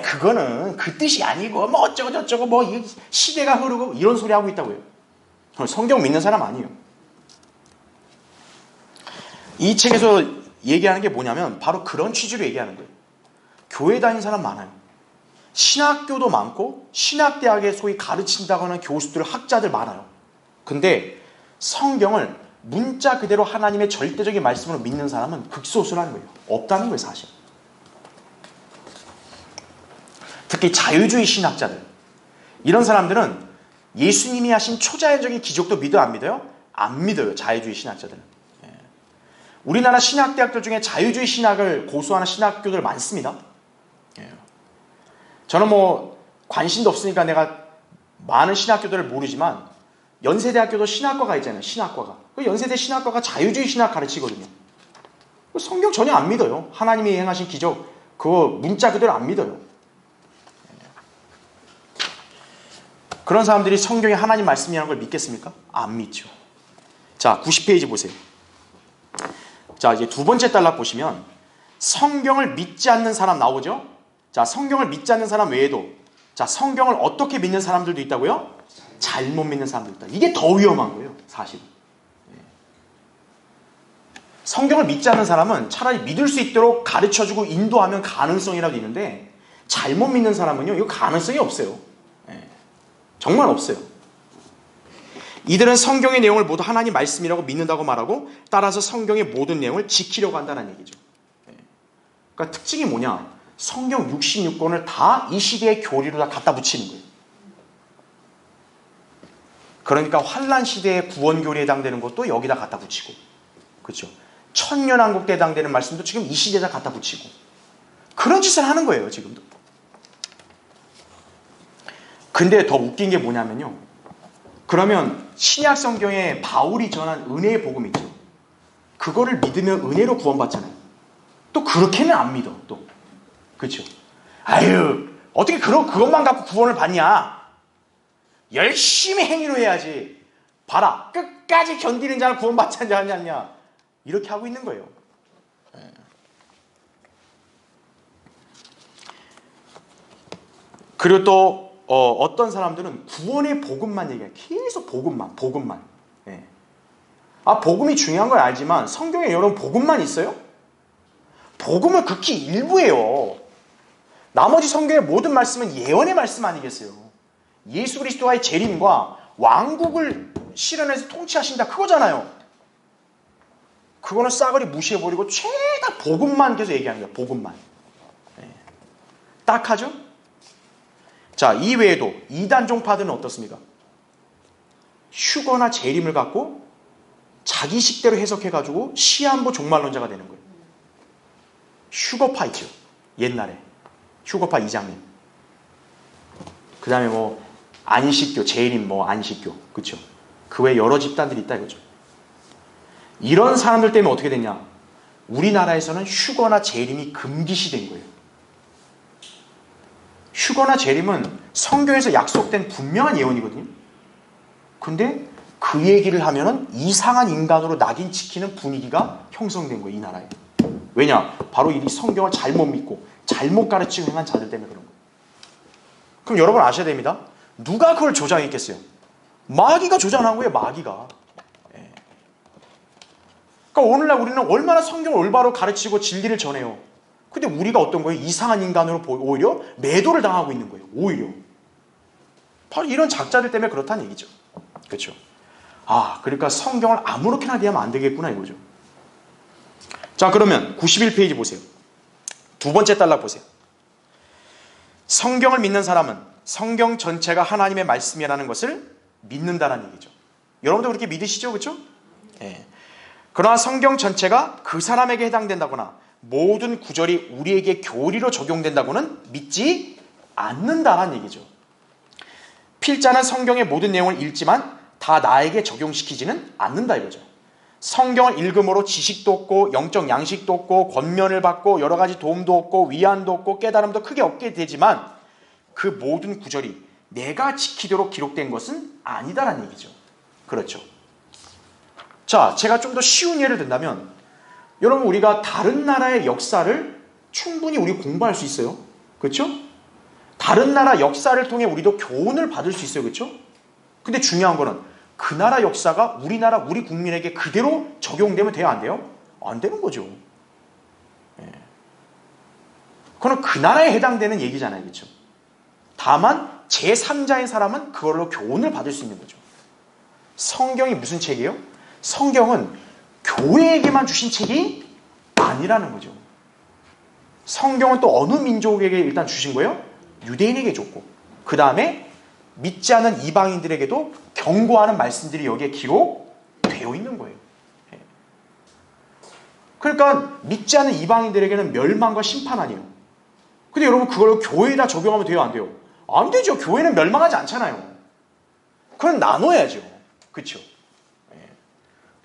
그거는 그 뜻이 아니고 뭐 어쩌고 저쩌고 뭐 시대가 흐르고 이런 소리 하고 있다고요. 성경 믿는 사람 아니에요. 이 책에서 얘기하는 게 뭐냐면 바로 그런 취지로 얘기하는 거예요. 교회 다니는 사람 많아요. 신학교도 많고 신학대학에 소위 가르친다고 하는 교수들, 학자들 많아요. 근데 성경을 문자 그대로 하나님의 절대적인 말씀으로 믿는 사람은 극소수라는 거예요. 없다는 거예요, 사실. 특히 자유주의 신학자들, 이런 사람들은 예수님이 하신 초자연적인 기적도 믿어요, 안 믿어요? 안 믿어요, 자유주의 신학자들은. 우리나라 신학대학들 중에 자유주의 신학을 고수하는 신학교들 많습니다. 저는 뭐 관심도 없으니까 내가 많은 신학교들을 모르지만 연세대학교도 신학과가 있잖아요. 신학과가. 그 연세대 신학과가 자유주의 신학 가르치거든요. 성경 전혀 안 믿어요. 하나님이 행하신 기적 그거 문자 그대로 안 믿어요. 그런 사람들이 성경이 하나님 말씀이라는 걸 믿겠습니까? 안 믿죠. 자, 90페이지 보세요. 자, 이제 두 번째 단락 보시면 성경을 믿지 않는 사람 나오죠? 자, 성경을 믿지 않는 사람 외에도 자, 성경을 어떻게 믿는 사람들도 있다고요? 잘못 믿는 사람들도 있다. 이게 더 위험한 거예요, 사실. 성경을 믿지 않는 사람은 차라리 믿을 수 있도록 가르쳐주고 인도하면 가능성이라도 있는데 잘못 믿는 사람은요, 이거 가능성이 없어요. 정말 없어요. 이들은 성경의 내용을 모두 하나님 말씀이라고 믿는다고 말하고 따라서 성경의 모든 내용을 지키려고 한다는 얘기죠. 그러니까 특징이 뭐냐? 성경 66권을 다 이 시대의 교리로 다 갖다 붙이는 거예요. 그러니까 환란 시대의 구원교리에 해당되는 것도 여기다 갖다 붙이고, 그렇죠? 천년왕국 때 해당되는 말씀도 지금 이 시대에다 갖다 붙이고, 그런 짓을 하는 거예요, 지금도. 근데 더 웃긴 게 뭐냐면요, 그러면 신약 성경에 바울이 전한 은혜의 복음 있죠. 그거를 믿으면 은혜로 구원받잖아요. 또 그렇게는 안 믿어, 또. 그렇죠? 어떻게 그것만 갖고 구원을 받냐? 열심히 행위로 해야지. 봐라, 끝까지 견디는 자는 구원받지 않냐? 이렇게 하고 있는 거예요. 그리고 또 어떤 사람들은 구원의 복음만 얘기해요. 계속 복음만. 복음이 중요한 건 알지만 성경에 여러분 복음만 있어요? 복음은 극히 일부예요. 나머지 성경의 모든 말씀은 예언의 말씀 아니겠어요? 예수 그리스도와의 재림과 왕국을 실현해서 통치하신다 그거잖아요. 그거는 싸그리 무시해버리고 죄다 복음만 계속 얘기하는 거예요. 복음만. 딱하죠? 자, 이외에도 이단 종파들은 어떻습니까? 휴거나 재림을 갖고 자기 식대로 해석해가지고 시한부 종말론자가 되는 거예요. 휴거파 있죠. 옛날에 휴거파 이장님. 그 다음에 뭐 안식교, 재림 뭐 안식교, 그렇죠? 그 외에 여러 집단들이 있다 이거죠. 이런 사람들 때문에 어떻게 됐냐? 우리나라에서는 휴거나 재림이 금기시된 거예요. 휴거나 재림은 성경에서 약속된 분명한 예언이거든요. 근데 그 얘기를 하면은 이상한 인간으로 낙인 찍히는 분위기가 형성된 거예요, 이 나라에. 왜냐? 바로 이 성경을 잘못 믿고 잘못 가르치고 행한 자들 때문에 그런 거예요. 그럼 여러분 아셔야 됩니다. 누가 그걸 조장했겠어요? 마귀가 조장한 거예요, 마귀가. 그러니까 오늘날 우리는 얼마나 성경을 올바로 가르치고 진리를 전해요. 근데 우리가 어떤 거예요? 이상한 인간으로 오히려 매도를 당하고 있는 거예요. 오히려. 바로 이런 작자들 때문에 그렇다는 얘기죠. 그렇죠? 아, 그러니까 성경을 아무렇게나 대하면 안 되겠구나 이거죠. 자, 그러면 91페이지 보세요. 두 번째 단락 보세요. 성경을 믿는 사람은 성경 전체가 하나님의 말씀이라는 것을 믿는다는 얘기죠. 여러분도 그렇게 믿으시죠? 그렇죠? 예. 그러나 성경 전체가 그 사람에게 해당된다거나 모든 구절이 우리에게 교리로 적용된다고는 믿지 않는다는 얘기죠. 필자는 성경의 모든 내용을 읽지만 다 나에게 적용시키지는 않는다 이거죠. 성경을 읽음으로 지식도 얻고 영적 양식도 얻고 권면을 받고 여러 가지 도움도 얻고 위안도 얻고 깨달음도 크게 얻게 되지만 그 모든 구절이 내가 지키도록 기록된 것은 아니다라는 얘기죠. 그렇죠. 자, 제가 좀 더 쉬운 예를 든다면 여러분 우리가 다른 나라의 역사를 충분히 우리 공부할 수 있어요. 그렇죠? 다른 나라 역사를 통해 우리도 교훈을 받을 수 있어요. 그렇죠? 근데 중요한 거는 그 나라 역사가 우리나라 우리 국민에게 그대로 적용되면 돼요? 안 돼요? 안 되는 거죠. 예. 그건 그 나라에 해당되는 얘기잖아요. 그렇죠? 다만 제3자인 사람은 그걸로 교훈을 받을 수 있는 거죠. 성경이 무슨 책이에요? 성경은 교회에게만 주신 책이 아니라는 거죠. 성경은 또 어느 민족에게 일단 주신 거예요? 유대인에게 줬고 그 다음에 믿지 않는 이방인들에게도 경고하는 말씀들이 여기에 기록되어 있는 거예요. 그러니까 믿지 않는 이방인들에게는 멸망과 심판 아니에요. 근데 여러분 그걸 교회에다 적용하면 돼요? 안 돼요? 안 되죠. 교회는 멸망하지 않잖아요. 그건 나눠야죠. 그렇죠?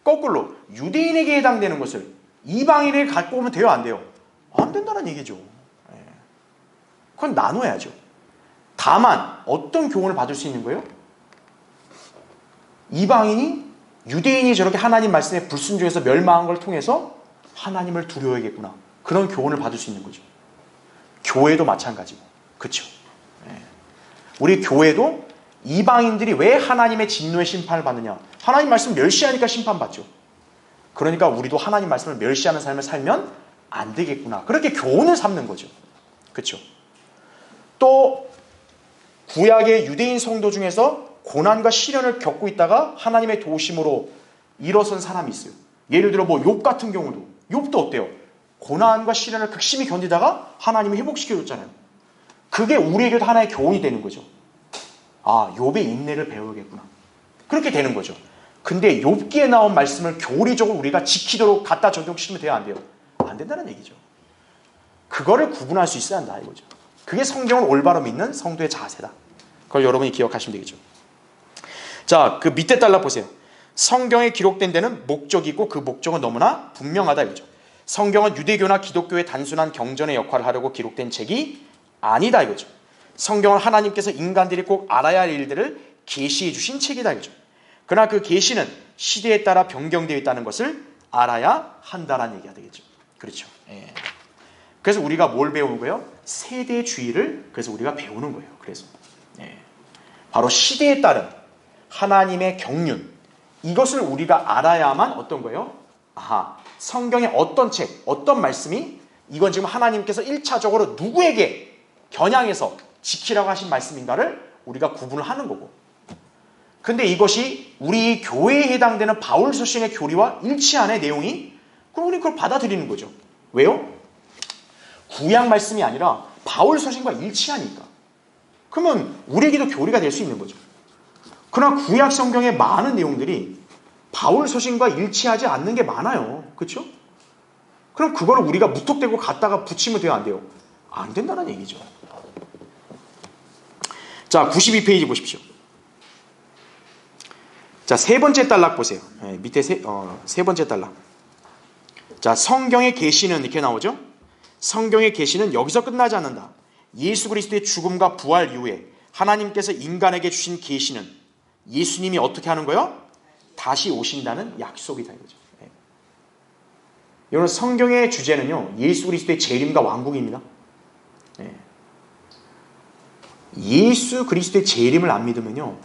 거꾸로 유대인에게 해당되는 것을 이방인에게 갖고 오면 돼요? 안 돼요? 안 된다는 얘기죠. 그건 나눠야죠. 다만 어떤 교훈을 받을 수 있는 거예요? 이방인이 유대인이 저렇게 하나님 말씀에 불순종해서 멸망한 걸 통해서 하나님을 두려워야겠구나. 그런 교훈을 받을 수 있는 거죠. 교회도 마찬가지고. 그렇죠? 우리 교회도 이방인들이 왜 하나님의 진노의 심판을 받느냐? 하나님 말씀 멸시하니까 심판받죠. 그러니까 우리도 하나님 말씀을 멸시하는 삶을 살면 안 되겠구나. 그렇게 교훈을 삼는 거죠. 그렇죠? 또 구약의 유대인 성도 중에서 고난과 시련을 겪고 있다가 하나님의 도우심으로 일어선 사람이 있어요. 예를 들어 뭐 욥 같은 경우도 욥도 어때요? 고난과 시련을 극심히 견디다가 하나님이 회복시켜줬잖아요. 그게 우리에게도 하나의 교훈이 되는 거죠. 아, 욥의 인내를 배우겠구나. 그렇게 되는 거죠. 근데 욥기에 나온 말씀을 교리적으로 우리가 지키도록 갖다 적용시키면 돼요? 안 돼요? 안 된다는 얘기죠. 그거를 구분할 수 있어야 한다 이거죠. 그게 성경을 올바로 믿는 성도의 자세다. 그걸 여러분이 기억하시면 되겠죠. 자, 그 밑에 달라 보세요. 성경에 기록된 데는 목적이 있고 그 목적은 너무나 분명하다 이거죠. 성경은 유대교나 기독교의 단순한 경전의 역할을 하려고 기록된 책이 아니다 이거죠. 성경은 하나님께서 인간들이 꼭 알아야 할 일들을 계시해 주신 책이다 이거죠. 그러나 그 계시는 시대에 따라 변경되어 있다는 것을 알아야 한다는 얘기가 되겠죠. 그렇죠. 예. 그래서 우리가 뭘 배우는 거예요? 세대주의를 그래서 우리가 배우는 거예요. 그래서 바로 시대에 따른 하나님의 경륜 이것을 우리가 알아야만 어떤 거예요? 아하, 성경의 어떤 책, 어떤 말씀이 이건 지금 하나님께서 1차적으로 누구에게 겨냥해서 지키라고 하신 말씀인가를 우리가 구분을 하는 거고. 근데 이것이 우리 교회에 해당되는 바울 서신의 교리와 일치하네, 내용이. 그럼 우리 그걸 받아들이는 거죠. 왜요? 구약 말씀이 아니라 바울 서신과 일치하니까. 그러면 우리에게도 교리가 될 수 있는 거죠. 그러나 구약 성경의 많은 내용들이 바울 서신과 일치하지 않는 게 많아요. 그렇죠? 그럼 그거를 우리가 무턱대고 갖다가 붙이면 돼요, 안 돼요? 안 된다는 얘기죠. 자, 92페이지 보십시오. 자, 세 번째 단락 보세요. 밑에 세 번째 단락. 자, 성경의 계시는 이렇게 나오죠? 성경의 계시는 여기서 끝나지 않는다. 예수 그리스도의 죽음과 부활 이후에 하나님께서 인간에게 주신 계시는 예수님이 어떻게 하는 거예요? 다시 오신다는 약속이다 이거죠. 여러분, 성경의 주제는요, 예수 그리스도의 재림과 왕국입니다. 예수 그리스도의 재림을 안 믿으면요,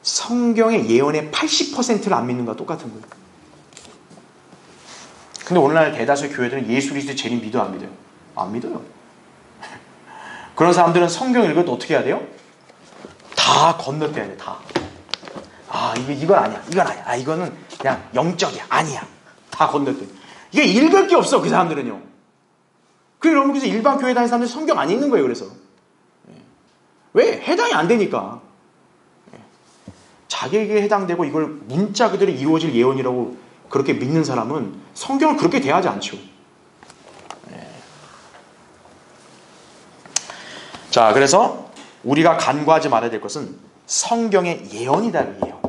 성경의 예언의 80%를 안 믿는 거와 똑같은 거예요. 근데 오늘날 대다수의 교회들은 예수 그리스도의 재림 믿어요, 안 믿어요? 안 믿어요. 그런 사람들은 성경 읽을 때 어떻게 해야 돼요? 다 건너뛰어야 돼, 다. 아, 이건 아니야, 이건 아니야. 아, 이거는 그냥 영적이야, 아니야. 다 건너뛰어. 이게 읽을 게 없어, 그 사람들은요. 그래서 일반 교회 다니는 사람들은 성경 안 읽는 거예요, 그래서. 왜? 해당이 안 되니까. 자기에게 해당되고 이걸 문자 그대로 이루어질 예언이라고 그렇게 믿는 사람은 성경을 그렇게 대하지 않죠. 자, 그래서 우리가 간과하지 말아야 될 것은 성경의 예언이다, 예언.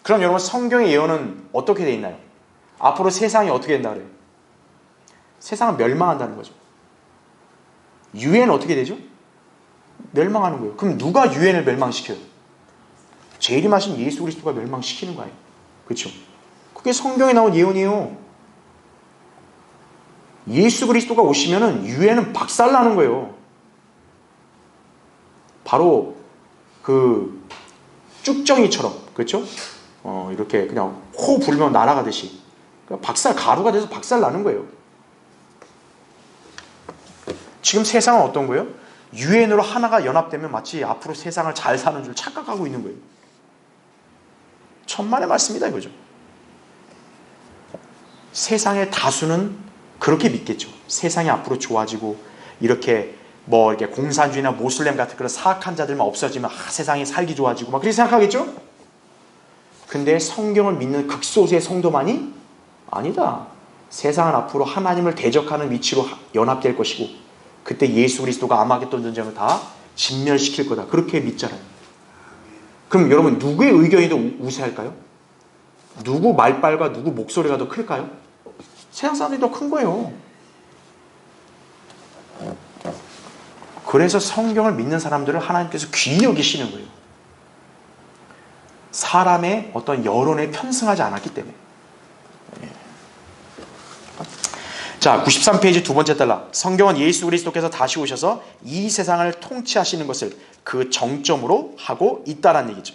그럼 여러분, 성경의 예언은 어떻게 되어 있나요? 앞으로 세상이 어떻게 된다 그래요? 세상은 멸망한다는 거죠. 유엔은 어떻게 되죠? 멸망하는 거예요. 그럼 누가 유엔을 멸망시켜요? 재림하신 예수 그리스도가 멸망시키는 거예요. 그렇죠? 그게 성경에 나온 예언이에요. 예수 그리스도가 오시면은 유엔은 박살나는 거예요. 바로 그 쭉정이처럼, 그렇죠? 이렇게 그냥 호 불면 날아가듯이 가루가 돼서 박살나는 거예요. 지금 세상은 어떤 거예요? 유엔으로 하나가 연합되면 마치 앞으로 세상을 잘 사는 줄 착각하고 있는 거예요. 천만의 말씀이다 이거죠. 세상의 다수는 그렇게 믿겠죠. 세상이 앞으로 좋아지고 이렇게 이렇게 공산주의나 모슬렘 같은 그런 사악한 자들만 없어지면 세상이 살기 좋아지고 막 그렇게 생각하겠죠? 근데 성경을 믿는 극소수의 성도만이 아니다. 세상은 앞으로 하나님을 대적하는 위치로 연합될 것이고 그때 예수 그리스도가 아마겟돈 전쟁을 다 진멸시킬 거다. 그렇게 믿잖아요. 그럼 여러분, 누구의 의견이 더 우세할까요? 누구 말빨과 누구 목소리가 더 클까요? 세상 사람들이 더 큰 거예요. 그래서 성경을 믿는 사람들을 하나님께서 귀히 여기시는 거예요. 사람의 어떤 여론에 편승하지 않았기 때문에. 자, 93페이지 두 번째 단락. 성경은 예수 그리스도께서 다시 오셔서 이 세상을 통치하시는 것을 그 정점으로 하고 있다는 얘기죠.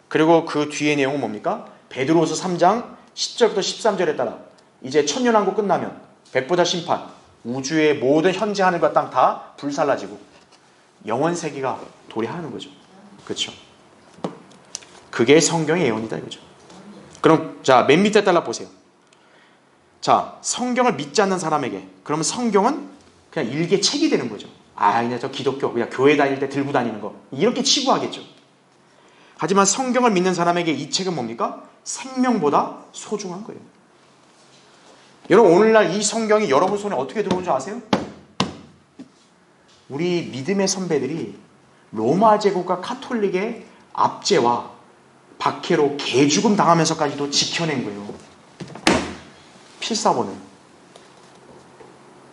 그리고 그 뒤의 내용은 뭡니까? 베드로후서 3장 10절부터 13절에 따라 이제 천년왕국 끝나면 백보자 심판, 우주의 모든 현재 하늘과 땅 다 불살라지고 영원 세계가 도래하는 거죠. 그렇죠? 그게 성경의 예언이다 이거죠. 그럼 자, 맨 밑에 달라 보세요. 자, 성경을 믿지 않는 사람에게 그러면 성경은 그냥 일개 책이 되는 거죠. 그냥 저 기독교 그냥 교회 다닐 때 들고 다니는 거 이렇게 치부하겠죠. 하지만 성경을 믿는 사람에게 이 책은 뭡니까? 생명보다 소중한 거예요. 여러분, 오늘날 이 성경이 여러분 손에 어떻게 들어온 줄 아세요? 우리 믿음의 선배들이 로마 제국과 카톨릭의 압제와 박해로 개죽음 당하면서까지도 지켜낸 거예요. 필사본을.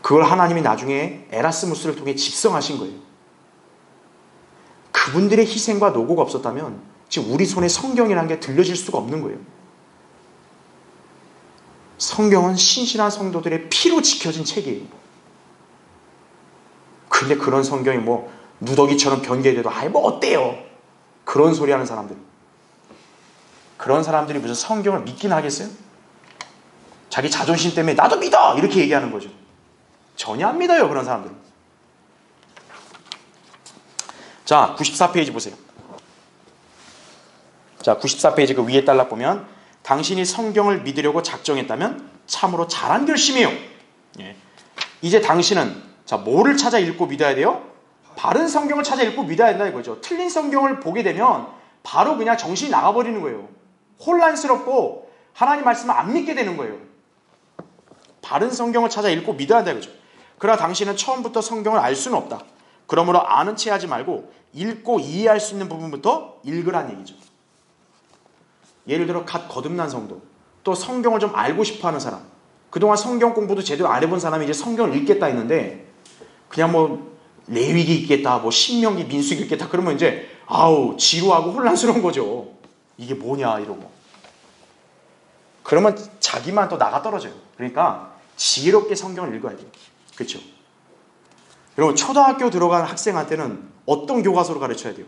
그걸 하나님이 나중에 에라스무스를 통해 집성하신 거예요. 그분들의 희생과 노고가 없었다면 지금 우리 손에 성경이라는 게 들려질 수가 없는 거예요. 성경은 신실한 성도들의 피로 지켜진 책이에요. 근데 그런 성경이 누더기처럼 변개돼도 어때요? 그런 소리 하는 사람들. 그런 사람들이 무슨 성경을 믿긴 하겠어요? 자기 자존심 때문에 나도 믿어! 이렇게 얘기하는 거죠. 전혀 안 믿어요, 그런 사람들은. 자, 94페이지 보세요. 자, 94페이지 그 위에 딸락 보면 당신이 성경을 믿으려고 작정했다면 참으로 잘한 결심이에요. 예. 이제 당신은 자, 뭐를 찾아 읽고 믿어야 돼요? 바른 성경을 찾아 읽고 믿어야 된다 이거죠. 틀린 성경을 보게 되면 바로 그냥 정신이 나가버리는 거예요. 혼란스럽고 하나님 말씀을 안 믿게 되는 거예요. 바른 성경을 찾아 읽고 믿어야 한다 이거죠. 그러나 당신은 처음부터 성경을 알 수는 없다. 그러므로 아는 체 하지 말고 읽고 이해할 수 있는 부분부터 읽으란 얘기죠. 예를 들어 갓 거듭난 성도, 또 성경을 좀 알고 싶어하는 사람, 그동안 성경 공부도 제대로 안 해본 사람이 이제 성경을 읽겠다 했는데 그냥 뭐 레위기 읽겠다, 뭐 신명기, 민수기 읽겠다 그러면 이제 아우 지루하고 혼란스러운 거죠. 이게 뭐냐 이러고. 그러면 자기만 또 나가 떨어져요. 그러니까 지혜롭게 성경을 읽어야 돼요. 그렇죠? 여러분 초등학교 들어간 학생한테는 어떤 교과서를 가르쳐야 돼요?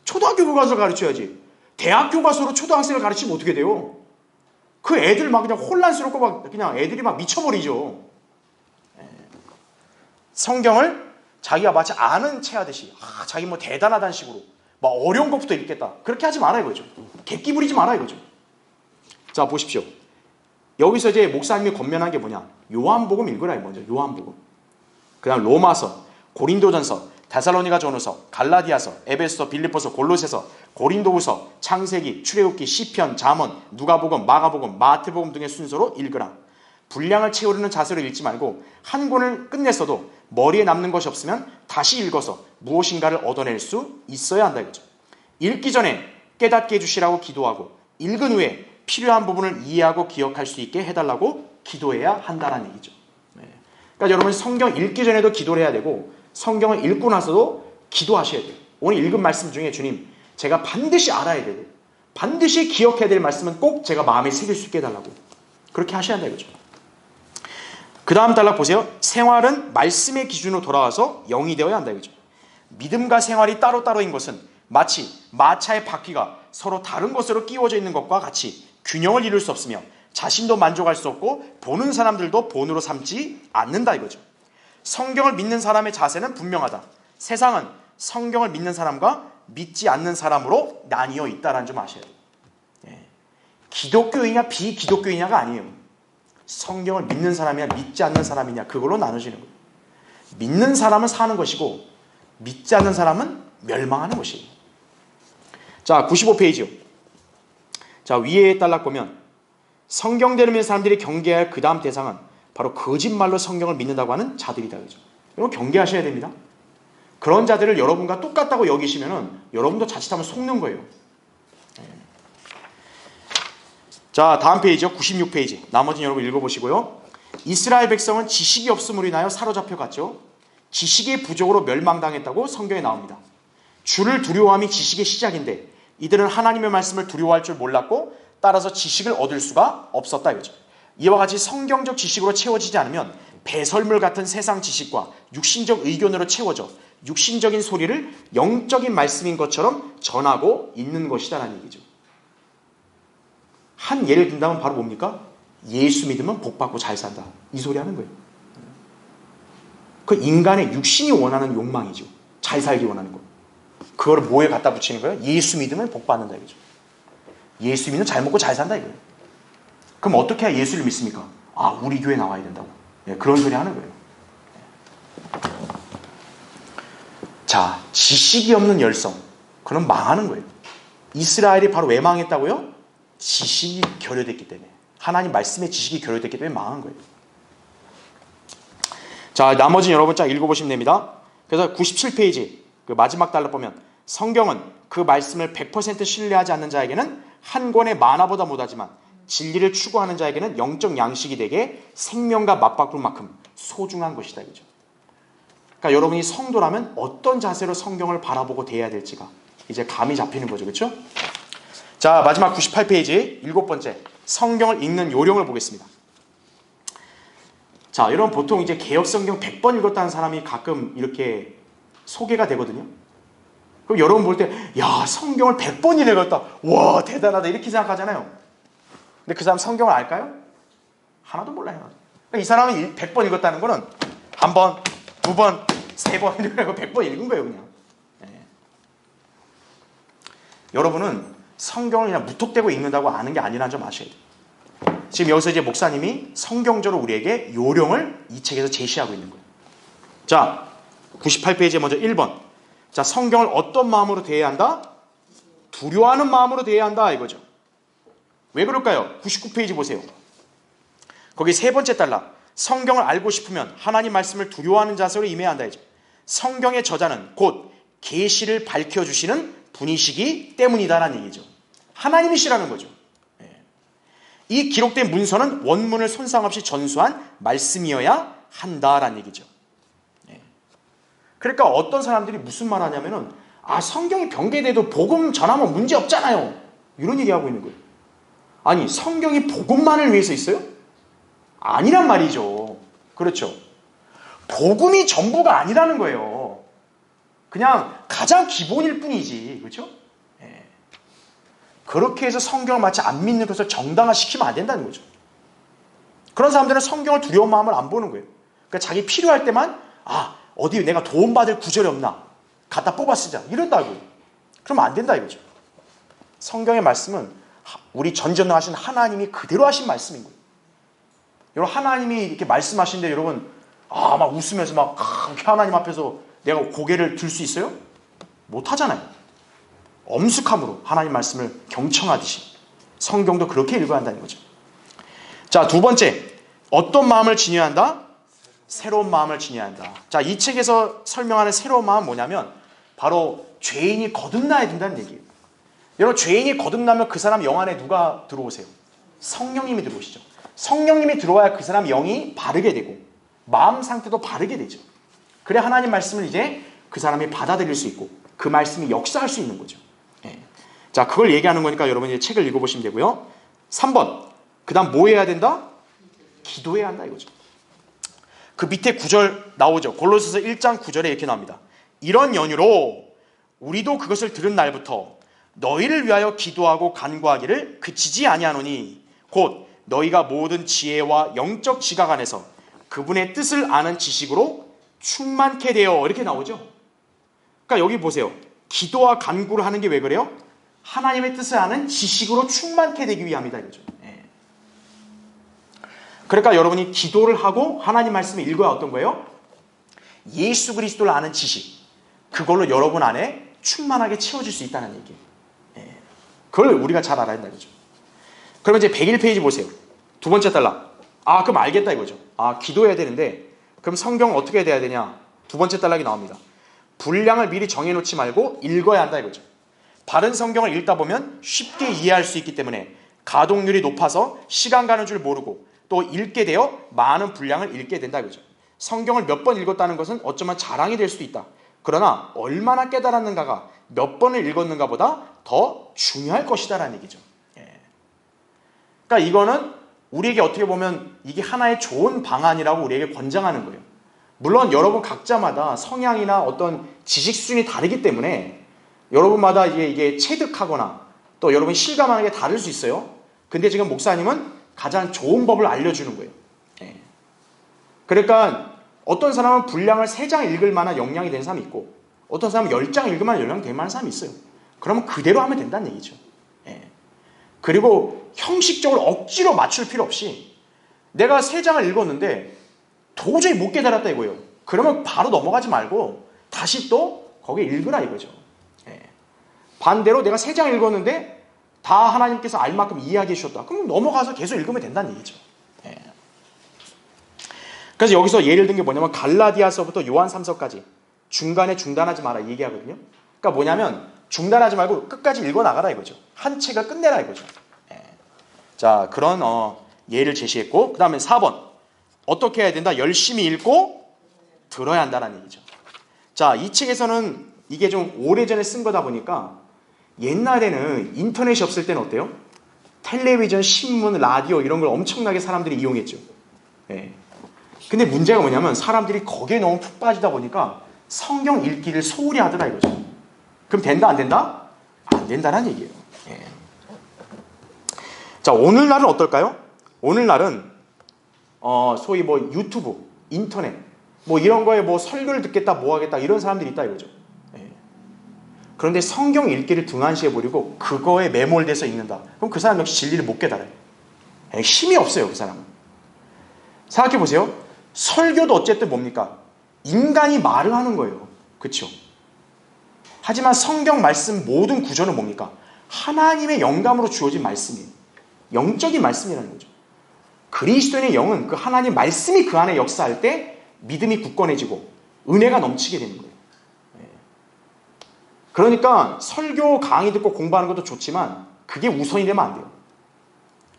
초등학교 교과서를 가르쳐야지. 대학 교과서로 초등학생을 가르치면 어떻게 돼요? 그 애들 막 그냥 혼란스럽고 막 그냥 애들이 막 미쳐버리죠. 성경을 자기가 마치 아는 체 하듯이 자기 뭐 대단하다는 식으로 막 어려운 것부터 읽겠다. 그렇게 하지 마라 이거죠. 객기 부리지 마라 이거죠. 자 보십시오. 여기서 이제 목사님이 권면한 게 뭐냐? 요한복음 읽으라 먼저. 요한복음. 그다음 로마서, 고린도전서, 데살로니가 전후서, 갈라디아서, 에베소서, 빌립보서, 골로새서, 고린도후서, 창세기, 출애굽기, 시편, 잠언, 누가복음, 마가복음, 마태복음 등의 순서로 읽으라. 분량을 채우려는 자세로 읽지 말고 한 권을 끝냈어도 머리에 남는 것이 없으면 다시 읽어서 무엇인가를 얻어낼 수 있어야 한다 이거죠. 읽기 전에 깨닫게 해주시라고 기도하고 읽은 후에 필요한 부분을 이해하고 기억할 수 있게 해달라고 기도해야 한다는 얘기죠. 그러니까 여러분 성경 읽기 전에도 기도를 해야 되고 성경을 읽고 나서도 기도하셔야 돼요. 오늘 읽은 말씀 중에 주님 제가 반드시 알아야 되고 반드시 기억해야 될 말씀은 꼭 제가 마음에 새길 수 있게 해달라고 그렇게 하셔야 한다 이거죠. 그 다음 단락 보세요. 생활은 말씀의 기준으로 돌아와서 영이 되어야 한다 이거죠. 믿음과 생활이 따로따로인 것은 마치 마차의 바퀴가 서로 다른 것으로 끼워져 있는 것과 같이 균형을 이룰 수 없으며 자신도 만족할 수 없고 보는 사람들도 본으로 삼지 않는다 이거죠. 성경을 믿는 사람의 자세는 분명하다. 세상은 성경을 믿는 사람과 믿지 않는 사람으로 나뉘어 있다는 점 아셔야 돼요. 기독교이냐 비기독교이냐가 아니에요. 성경을 믿는 사람이냐 믿지 않는 사람이냐 그걸로 나눠지는 거예요. 믿는 사람은 사는 것이고 믿지 않는 사람은 멸망하는 것이에요. 자 95페이지요. 자 위에 딸락 보면 성경대로 믿는 사람들이 경계해야 할 그 다음 대상은 바로 거짓말로 성경을 믿는다고 하는 자들이다. 그죠? 여러분 경계하셔야 됩니다. 그런 자들을 여러분과 똑같다고 여기시면은 여러분도 자칫하면 속는 거예요. 자 다음 페이지요. 96페이지. 나머지는 여러분 읽어보시고요. 이스라엘 백성은 지식이 없음으로 인하여 사로잡혀 갔죠. 지식의 부족으로 멸망당했다고 성경에 나옵니다. 주를 두려워함이 지식의 시작인데 이들은 하나님의 말씀을 두려워할 줄 몰랐고 따라서 지식을 얻을 수가 없었다 이거죠. 이와 같이 성경적 지식으로 채워지지 않으면 배설물 같은 세상 지식과 육신적 의견으로 채워져 육신적인 소리를 영적인 말씀인 것처럼 전하고 있는 것이다라는 얘기죠. 한 예를 든다면 바로 뭡니까? 예수 믿으면 복받고 잘 산다. 이 소리 하는 거예요. 그 인간의 육신이 원하는 욕망이죠. 잘 살기 원하는 거. 그거를 뭐에 갖다 붙이는 거예요? 예수 믿으면 복받는다 이거죠. 예수 믿으면 잘 먹고 잘 산다 이거예요. 그럼 어떻게 해야 예수를 믿습니까? 아 우리 교회 나와야 된다고. 그런 소리 하는 거예요. 자 지식이 없는 열성 그럼 망하는 거예요. 이스라엘이 바로 왜 망했다고요? 지식이 결여됐기 때문에 하나님 말씀의 지식이 결여됐기 때문에 망한 거예요. 자 나머지는 여러분 쫙 읽어보시면 됩니다. 그래서 97페이지 그 마지막 달러 보면 성경은 그 말씀을 100% 신뢰하지 않는 자에게는 한 권의 만화보다 못하지만 진리를 추구하는 자에게는 영적 양식이 되게 생명과 맞바꿀 만큼 소중한 것이다 이거죠. 그러니까 여러분이 성도라면 어떤 자세로 성경을 바라보고 대해야 될지가 이제 감이 잡히는 거죠. 그렇죠? 자 마지막 98페이지 7번째 성경을 읽는 요령을 보겠습니다. 자 여러분 보통 이제 개역성경 100번 읽었다는 사람이 가끔 이렇게 소개가 되거든요. 그럼 여러분 볼 때 야 성경을 100번이나 읽었다. 와 대단하다 이렇게 생각하잖아요. 근데 그 사람 성경을 알까요? 하나도 몰라요. 그러니까 이 사람이 100번 읽었다는 거는 한 번, 두 번, 세 번 이렇게 100번 읽은 거예요 그냥. 여러분은 성경을 그냥 무턱대고 읽는다고 아는 게 아니라는 점 아셔야 돼요. 지금 여기서 이제 목사님이 성경적으로 우리에게 요령을 이 책에서 제시하고 있는 거예요. 자, 98페이지에 먼저 1번. 자, 성경을 어떤 마음으로 대해야 한다? 두려워하는 마음으로 대해야 한다 이거죠. 왜 그럴까요? 99페이지 보세요. 거기 세 번째 단락. 성경을 알고 싶으면 하나님 말씀을 두려워하는 자세로 임해야 한다 이죠. 성경의 저자는 곧 계시를 밝혀주시는 분이시기 때문이다라는 얘기죠. 하나님이시라는 거죠. 이 기록된 문서는 원문을 손상 없이 전수한 말씀이어야 한다라는 얘기죠. 그러니까 어떤 사람들이 무슨 말 하냐면은 성경이 변개돼도 복음 전하면 문제 없잖아요. 이런 얘기하고 있는 거예요. 아니, 성경이 복음만을 위해서 있어요? 아니란 말이죠. 그렇죠. 복음이 전부가 아니라는 거예요. 그냥 가장 기본일 뿐이지. 그렇죠? 그렇게 해서 성경을 마치 안 믿는 것을 정당화시키면 안 된다는 거죠. 그런 사람들은 성경을 두려운 마음을 안 보는 거예요. 그러니까 자기 필요할 때만 어디 내가 도움받을 구절이 없나 갖다 뽑아 쓰자 이런다고. 그러면 안 된다 이거죠. 성경의 말씀은 우리 전전능하신 하나님이 그대로 하신 말씀인 거예요. 여러분, 하나님이 이렇게 말씀하시는데 여러분 막 웃으면서 막 그렇게 하나님 앞에서 내가 고개를 들 수 있어요? 못 하잖아요. 엄숙함으로 하나님 말씀을 경청하듯이 성경도 그렇게 읽어야 한다는 거죠. 자, 두 번째, 어떤 마음을 지녀야 한다? 새로운 마음을 지녀야 한다. 자, 이 책에서 설명하는 새로운 마음은 뭐냐면 바로 죄인이 거듭나야 된다는 얘기예요. 여러분, 죄인이 거듭나면 그 사람 영 안에 누가 들어오세요? 성령님이 들어오시죠. 성령님이 들어와야 그 사람 영이 바르게 되고 마음 상태도 바르게 되죠. 그래 하나님 말씀을 이제 그 사람이 받아들일 수 있고 그 말씀이 역사할 수 있는 거죠. 자, 그걸 얘기하는 거니까 여러분 이제 책을 읽어보시면 되고요. 3번, 그 다음 뭐 해야 된다? 기도해야 한다 이거죠. 그 밑에 9절 나오죠. 골로새서 1장 9절에 이렇게 나옵니다. 이런 연유로 우리도 그것을 들은 날부터 너희를 위하여 기도하고 간구하기를 그치지 아니하노니 곧 너희가 모든 지혜와 영적 지각 안에서 그분의 뜻을 아는 지식으로 충만케 되어 이렇게 나오죠. 그러니까 여기 보세요. 기도와 간구를 하는 게 왜 그래요? 하나님의 뜻을 아는 지식으로 충만케 되기 위함이다 이거죠. 그러니까 여러분이 기도를 하고 하나님 말씀을 읽어야 어떤 거예요? 예수 그리스도를 아는 지식, 그걸로 여러분 안에 충만하게 채워질 수 있다는 얘기예요. 그걸 우리가 잘 알아야 된다 이거죠. 그러면 이제 101페이지 보세요. 두 번째 단락. 그럼 알겠다 이거죠. 기도해야 되는데 그럼 성경 어떻게 돼야 되냐? 두 번째 단락이 나옵니다. 분량을 미리 정해놓지 말고 읽어야 한다 이거죠. 바른 성경을 읽다 보면 쉽게 이해할 수 있기 때문에 가독률이 높아서 시간 가는 줄 모르고 또 읽게 되어 많은 분량을 읽게 된다 이거죠. 성경을 몇 번 읽었다는 것은 어쩌면 자랑이 될 수도 있다. 그러나 얼마나 깨달았는가가 몇 번을 읽었는가 보다 더 중요할 것이다라는 얘기죠. 그러니까 이거는 우리에게 어떻게 보면 이게 하나의 좋은 방안이라고 우리에게 권장하는 거예요. 물론 여러분 각자마다 성향이나 어떤 지식 수준이 다르기 때문에 여러분마다 이게 체득하거나 또 여러분이 실감하는 게 다를 수 있어요. 근데 지금 목사님은 가장 좋은 법을 알려주는 거예요. 그러니까 어떤 사람은 분량을 3장 읽을 만한 역량이 되는 사람이 있고 어떤 사람은 10장 읽을 만한 역량이 될 만한 사람이 있어요. 그러면 그대로 하면 된다는 얘기죠. 그리고 형식적으로 억지로 맞출 필요 없이 내가 3장을 읽었는데 도저히 못 깨달았다 이거예요. 그러면 바로 넘어가지 말고 다시 또 거기 읽으라 이거죠. 반대로 내가 3장 읽었는데 다 하나님께서 알 만큼 이해하게 해주셨다. 그럼 넘어가서 계속 읽으면 된다는 얘기죠. 그래서 여기서 예를 든 게 뭐냐면 갈라디아서부터 요한 3서까지 중간에 중단하지 마라 얘기하거든요. 그러니까 뭐냐면 중단하지 말고 끝까지 읽어나가라 이거죠. 한 책을 끝내라 이거죠. 자, 그런 예를 제시했고 그 다음에 4번 어떻게 해야 된다? 열심히 읽고 들어야 한다는 얘기죠. 자, 이 책에서는 이게 좀 오래전에 쓴 거다 보니까 옛날에는 인터넷이 없을 때는 어때요? 텔레비전, 신문, 라디오 이런 걸 엄청나게 사람들이 이용했죠. 근데 문제가 뭐냐면 사람들이 거기에 너무 푹 빠지다 보니까 성경 읽기를 소홀히 하더라 이거죠. 그럼 된다 안 된다? 안 된다는 얘기예요. 자, 오늘날은 어떨까요? 오늘날은 소위 뭐 유튜브, 인터넷 뭐 이런 거에 뭐 설교를 듣겠다 뭐 하겠다 이런 사람들이 있다 이거죠. 그런데 성경 읽기를 등한시해버리고 그거에 매몰돼서 읽는다. 그럼 그 사람 역시 진리를 못 깨달아요. 힘이 없어요, 그 사람은. 생각해보세요. 설교도 어쨌든 뭡니까? 인간이 말을 하는 거예요. 그렇죠? 하지만 성경 말씀 모든 구조는 뭡니까? 하나님의 영감으로 주어진 말씀이에요. 영적인 말씀이라는 거죠. 그리스도인의 영은 그 하나님 말씀이 그 안에 역사할 때 믿음이 굳건해지고 은혜가 넘치게 되는 거예요. 그러니까 설교 강의 듣고 공부하는 것도 좋지만 그게 우선이 되면 안 돼요.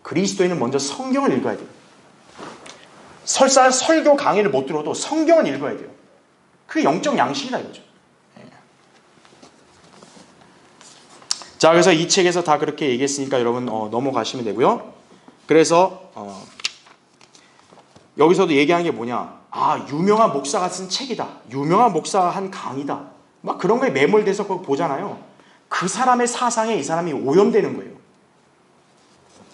그리스도인은 먼저 성경을 읽어야 돼요. 설사 설교 강의를 못 들어도 성경을 읽어야 돼요. 그게 영적 양식이다 이거죠. 자, 그래서 이 책에서 다 그렇게 얘기했으니까 여러분 넘어가시면 되고요. 그래서 여기서도 얘기하는 게 뭐냐? 아, 유명한 목사가 쓴 책이다. 유명한 목사가 한 강의다. 막 그런 거에 매몰돼서 그거 보잖아요. 그 사람의 사상에 이 사람이 오염되는 거예요.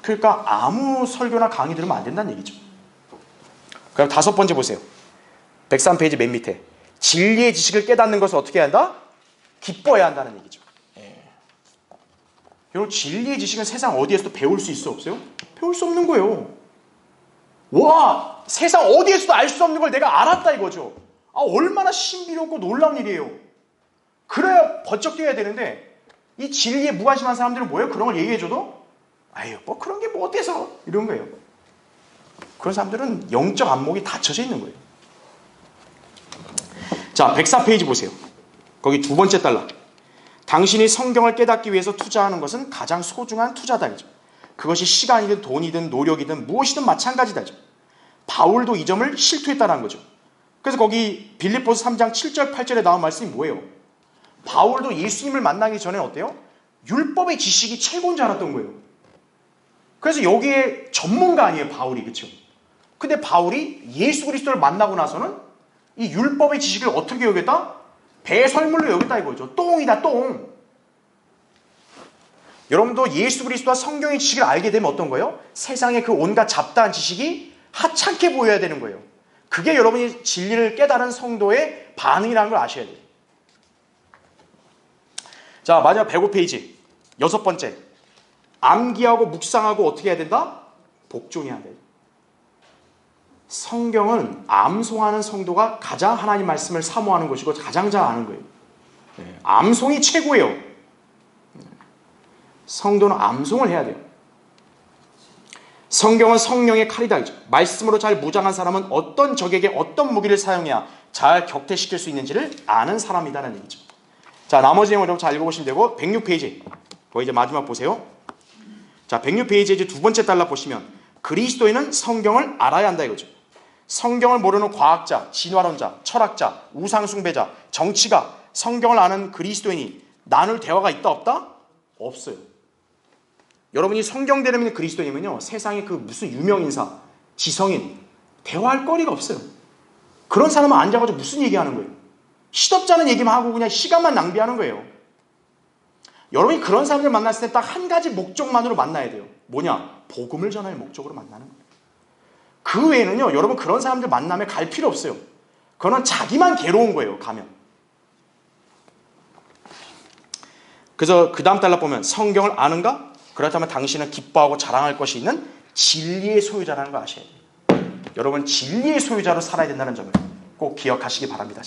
그러니까 아무 설교나 강의 들으면 안 된다는 얘기죠. 그럼 5번째 보세요. 103페이지 맨 밑에. 진리의 지식을 깨닫는 것을 어떻게 해야 한다? 기뻐해야 한다는 얘기죠. 여러분, 진리의 지식은 세상 어디에서도 배울 수 있어 없어요? 배울 수 없는 거예요. 와, 세상 어디에서도 알 수 없는 걸 내가 알았다 이거죠. 아, 얼마나 신비롭고 놀라운 일이에요. 그래야 번쩍 뛰어야 되는데 이 진리에 무관심한 사람들은 뭐예요? 그런 걸 얘기해줘도 아유, 뭐 그런 게 뭐 어때서 이런 거예요. 그런 사람들은 영적 안목이 닫혀져 있는 거예요. 자, 104페이지 보세요. 거기 2번째 달라. 당신이 성경을 깨닫기 위해서 투자하는 것은 가장 소중한 투자다. 그것이 시간이든 돈이든 노력이든 무엇이든 마찬가지다. 바울도 이 점을 실토했다는 거죠. 그래서 거기 빌립보서 3장 7절 8절에 나온 말씀이 뭐예요? 바울도 예수님을 만나기 전에 어때요? 율법의 지식이 최고인 줄 알았던 거예요. 그래서 여기에 전문가 아니에요, 바울이. 그렇죠? 근데 바울이 예수 그리스도를 만나고 나서는 이 율법의 지식을 어떻게 여겼다? 배설물로 여겼다 이거죠. 똥이다, 똥. 여러분도 예수 그리스도와 성경의 지식을 알게 되면 어떤 거예요? 세상의 그 온갖 잡다한 지식이 하찮게 보여야 되는 거예요. 그게 여러분이 진리를 깨달은 성도의 반응이라는 걸 아셔야 돼요. 자, 마지막 105페이지 6번째. 암기하고 묵상하고 어떻게 해야 된다? 복종해야 돼요. 성경은 암송하는 성도가 가장 하나님 말씀을 사모하는 것이고 가장 잘 아는 거예요. 암송이 최고예요. 성도는 암송을 해야 돼요. 성경은 성령의 칼이다. 말씀으로 잘 무장한 사람은 어떤 적에게 어떤 무기를 사용해야 잘 격퇴시킬 수 있는지를 아는 사람이다라는 얘기죠. 자, 나머지 내용 여러분 잘 읽어보시면 되고 106페이지 거기 이제 마지막 보세요. 자, 106페이지에 이제 2번째 달라 보시면 그리스도인은 성경을 알아야 한다 이거죠. 성경을 모르는 과학자, 진화론자, 철학자, 우상숭배자, 정치가 성경을 아는 그리스도인이 나눌 대화가 있다 없다? 없어요. 여러분이 성경 대리는 그리스도인이면요, 세상에 그 무슨 유명인사, 지성인 대화할 거리가 없어요. 그런 사람은 앉아가지고 무슨 얘기하는 거예요? 시덥지 않은 얘기만 하고 그냥 시간만 낭비하는 거예요. 여러분이 그런 사람들 만났을 때 딱 한 가지 목적만으로 만나야 돼요. 뭐냐? 복음을 전할 목적으로 만나는 거예요. 그 외에는요, 여러분 그런 사람들 만나면 갈 필요 없어요. 그거는 자기만 괴로운 거예요, 가면. 그래서 그 다음 달라 보면 성경을 아는가? 그렇다면 당신은 기뻐하고 자랑할 것이 있는 진리의 소유자라는 걸 아셔야 돼요. 여러분 진리의 소유자로 살아야 된다는 점을 꼭 기억하시기 바랍니다.